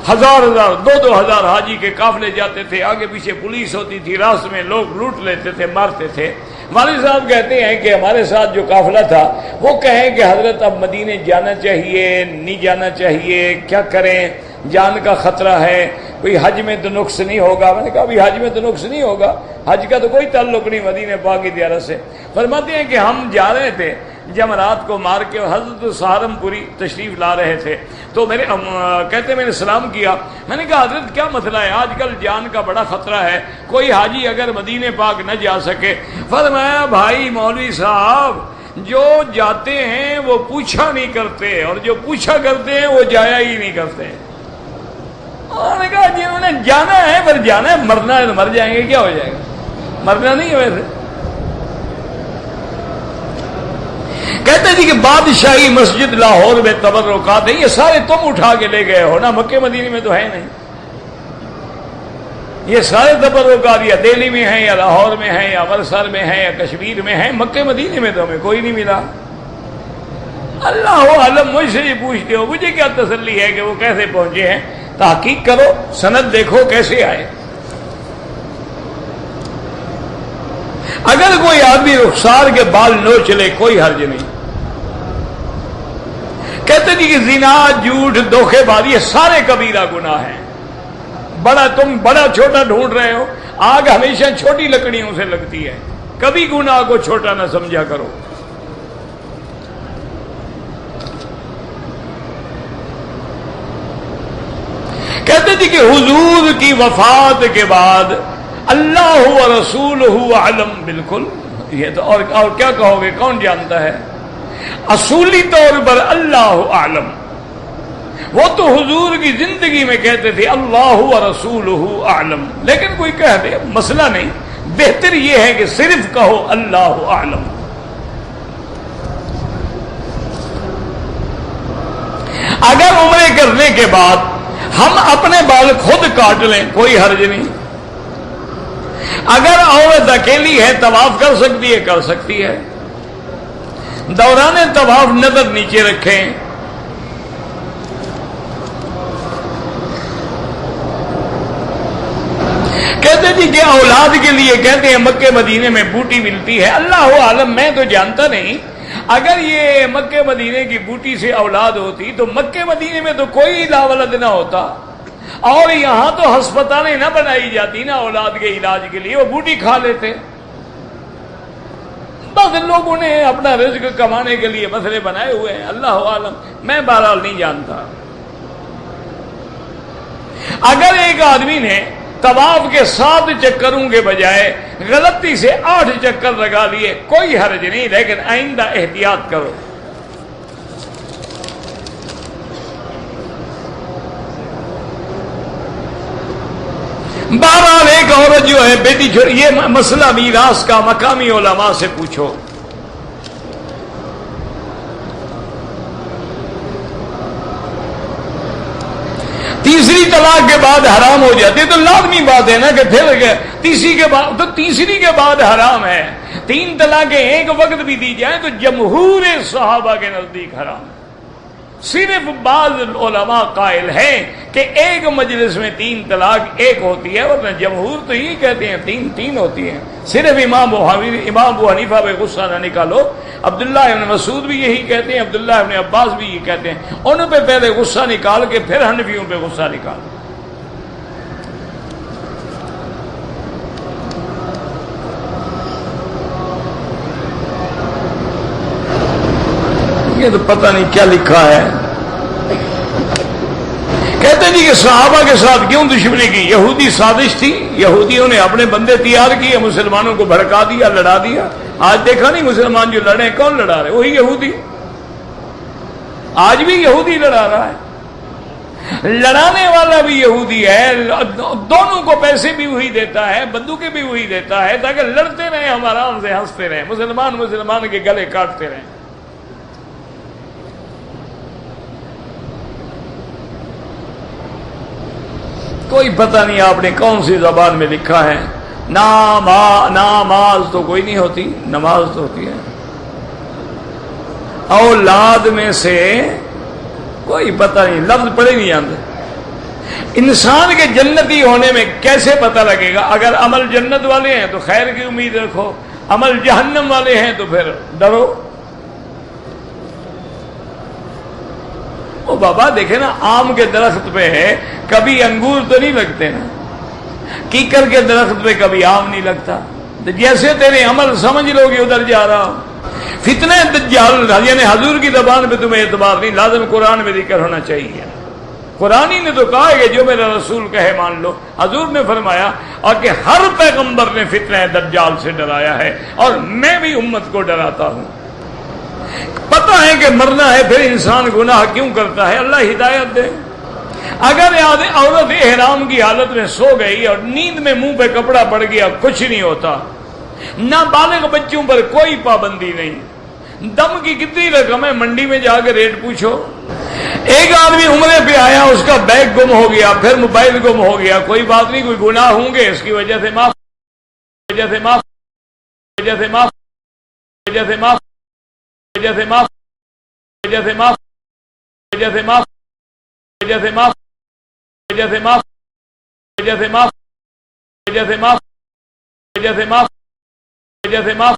1000 2000 حاجی کے قافلے جاتے تھے، آگے پیچھے پولیس ہوتی تھی، راستے میں لوگ لوٹ لیتے تھے، مارتے تھے. والد صاحب کہتے ہیں کہ ہمارے ساتھ جو قافلہ تھا وہ کہیں کہ حضرت اب مدینے جانا چاہیے نہیں جانا چاہیے، کیا کریں، جان کا خطرہ ہے، کوئی حج میں تو نقص نہیں ہوگا. میں نے کہا بھی حج میں تو نقص نہیں ہوگا، حج کا تو کوئی تعلق نہیں مدینہ پاک کی زیارت سے. فرماتے ہیں کہ ہم جا رہے تھے جمرات کو مار کے حضرت سہارنپوری تشریف لا رہے تھے تو کہتے میں نے سلام کیا. میں نے کہا حضرت کیا مسئلہ ہے؟ آج کل جان کا بڑا خطرہ ہے, کوئی حاجی اگر مدینے پاک نہ جا سکے. فرمایا بھائی مولوی صاحب جو جاتے ہیں وہ پوچھا نہیں کرتے اور جو پوچھا کرتے ہیں وہ جایا ہی نہیں کرتے. انہوں نے کہا جنہوں نے جانا ہے پر جانا ہے, مرنا ہے تو مر جائیں گے, کیا ہو جائے گا, مرنا نہیں ہے ویسے. کہتے جی کہ بادشاہی مسجد لاہور میں تبرکات ہیں, یہ سارے تم اٹھا کے لے گئے ہو نا, مکے مدینے میں تو ہے نہیں. یہ سارے تبرکات یا دہلی میں ہیں یا لاہور میں ہیں یا امرتسر میں ہیں یا کشمیر میں ہیں, مکے مدینے میں تو ہمیں کوئی نہیں ملا. اللہ عالم مجھ سے یہ پوچھتے ہو, مجھے کیا تسلی ہے کہ وہ کیسے پہنچے ہیں؟ تحقیق کرو, سند دیکھو کیسے آئے. اگر کوئی آدمی رخسار کے بال نوچ لے کوئی حرج نہیں. کہتے ہیں کہ زنا, جھوٹ, دھوکے بازی یہ سارے کبیرہ گناہ ہیں. تم بڑا چھوٹا ڈھونڈ رہے ہو, آگ ہمیشہ چھوٹی لکڑیوں سے لگتی ہے, کبھی گناہ کو چھوٹا نہ سمجھا کرو. کہتے تھے کہ حضور کی وفات کے بعد اللہ و رسولہ اعلم, بالکل یہ تو اور کیا کہو گے, کون جانتا ہے؟ اصولی طور پر اللہ اعلم. وہ تو حضور کی زندگی میں کہتے تھے اللہ و رسولہ اعلم, لیکن کوئی کہہ دے مسئلہ نہیں, بہتر یہ ہے کہ صرف کہو اللہ اعلم. اگر عمرے کرنے کے بعد ہم اپنے بال خود کاٹ لیں کوئی حرج نہیں. اگر عورت اکیلی ہے طواف کر سکتی ہے, کر سکتی ہے. دوران طواف نظر نیچے رکھیں. کہتے جی کہ اولاد کے لیے کہتے ہیں مکے مدینے میں بوٹی ملتی ہے. اللہ عالم, میں تو جانتا نہیں. اگر یہ مکے مدینے کی بوٹی سے اولاد ہوتی تو مکے مدینے میں تو کوئی لا ولد نہ ہوتا, اور یہاں تو ہسپتالیں نہ بنائی جاتی نا اولاد کے علاج کے لیے, وہ بوٹی کھا لیتے. بس لوگوں نے اپنا رزق کمانے کے لیے مسئلے بنائے ہوئے ہیں, اللہ عالم, میں بہرحال نہیں جانتا. اگر ایک آدمی نے طواف کے 7 چکروں کے بجائے غلطی سے 8 چکر لگا لیے کوئی حرج نہیں, لیکن آئندہ احتیاط کرو. بہرحال ایک عورت جو ہے بیٹی چھوڑی, یہ مسئلہ میراث کا مقامی علماء سے پوچھو. تیسری طلاق کے بعد حرام ہو جاتی تو لازمی بات ہے نا کہ پھر تیسری کے بعد حرام ہے. 3 طلاقیں ایک وقت بھی دی جائیں تو جمہور صحابہ کے نزدیک حرام. صرف بعض علماء قائل ہیں کہ ایک مجلس میں 3 طلاق ایک ہوتی ہے, ورنہ جمہور تو یہ کہتے ہیں 3 ہوتی ہیں. صرف امام ابو حنیفہ پہ غصہ نہ نکالو, عبداللہ ابن مسعود بھی یہی کہتے ہیں, عبداللہ ابن عباس بھی یہ کہتے ہیں. انہوں پہ پہلے غصہ نکال کے پھر حنفیوں پہ غصہ نکال. یہ تو پتہ نہیں کیا لکھا ہے. کہتے جی کہ صحابہ کے ساتھ کیوں دشمنی کی؟ یہودی سازش تھی, یہودیوں نے اپنے بندے تیار کیے, مسلمانوں کو بھڑکا دیا, لڑا دیا. آج دیکھا نہیں مسلمان جو لڑے, کون لڑا رہے؟ وہی یہودی. آج بھی یہودی لڑا رہا ہے, لڑانے والا بھی یہودی ہے. دونوں کو پیسے بھی وہی دیتا ہے, بندوقیں بھی وہی دیتا ہے, تاکہ لڑتے رہیں, ہم آرام سے ہنستے رہیں, مسلمان کے گلے کاٹتے رہیں. کوئی پتہ نہیں آپ نے کون سی زبان میں لکھا ہے. نماز تو کوئی نہیں ہوتی, نماز تو ہوتی ہے. اولاد میں سے کوئی پتہ نہیں, لفظ پڑھے نہیں جانتے. انسان کے جنتی ہونے میں کیسے پتہ لگے گا؟ اگر عمل جنت والے ہیں تو خیر کی امید رکھو, عمل جہنم والے ہیں تو پھر ڈرو. او بابا دیکھیں نا, آم کے درخت پہ ہے کبھی انگور تو نہیں لگتے نا, کیکر کے درخت پہ کبھی آم نہیں لگتا. تو جیسے تیرے عمل سمجھ لو گے ادھر جا رہا. فتنہ دجال یعنی حضور کی زبان پہ تمہیں اعتبار نہیں، لازم قرآن میں ذکر ہونا چاہیے. قرآن ہی نے تو کہا ہے کہ جو میرا رسول کہے مان لو. حضور نے فرمایا اور کہ ہر پیغمبر نے فتنہ دجال سے ڈرایا ہے اور میں بھی امت کو ڈراتا ہوں. پتہ ہے کہ مرنا ہے پھر انسان گناہ کیوں کرتا ہے؟ اللہ ہدایت دے. اگر عورت احرام کی حالت میں سو گئی اور نیند میں منہ پہ کپڑا پڑ گیا کچھ نہیں ہوتا. نابالغ بچوں پر کوئی پابندی نہیں. دم کی کتنی رقم ہے منڈی میں جا کے ریٹ پوچھو. ایک آدمی عمرے پہ آیا اس کا بیگ گم ہو گیا پھر موبائل گم ہو گیا، کوئی بات نہیں، کوئی گناہ ہوں گے اس کی وجہ سے معاف وجہ سے معاف وجہ سے معاف وجہ سے معاف وجہ سے معاف وجہ سے معاف وجہ سے معاف وجہ سے معاف وجہ سے معاف وجہ سے معاف وجہ سے معاف وجہ سے معاف وجہ سے معاف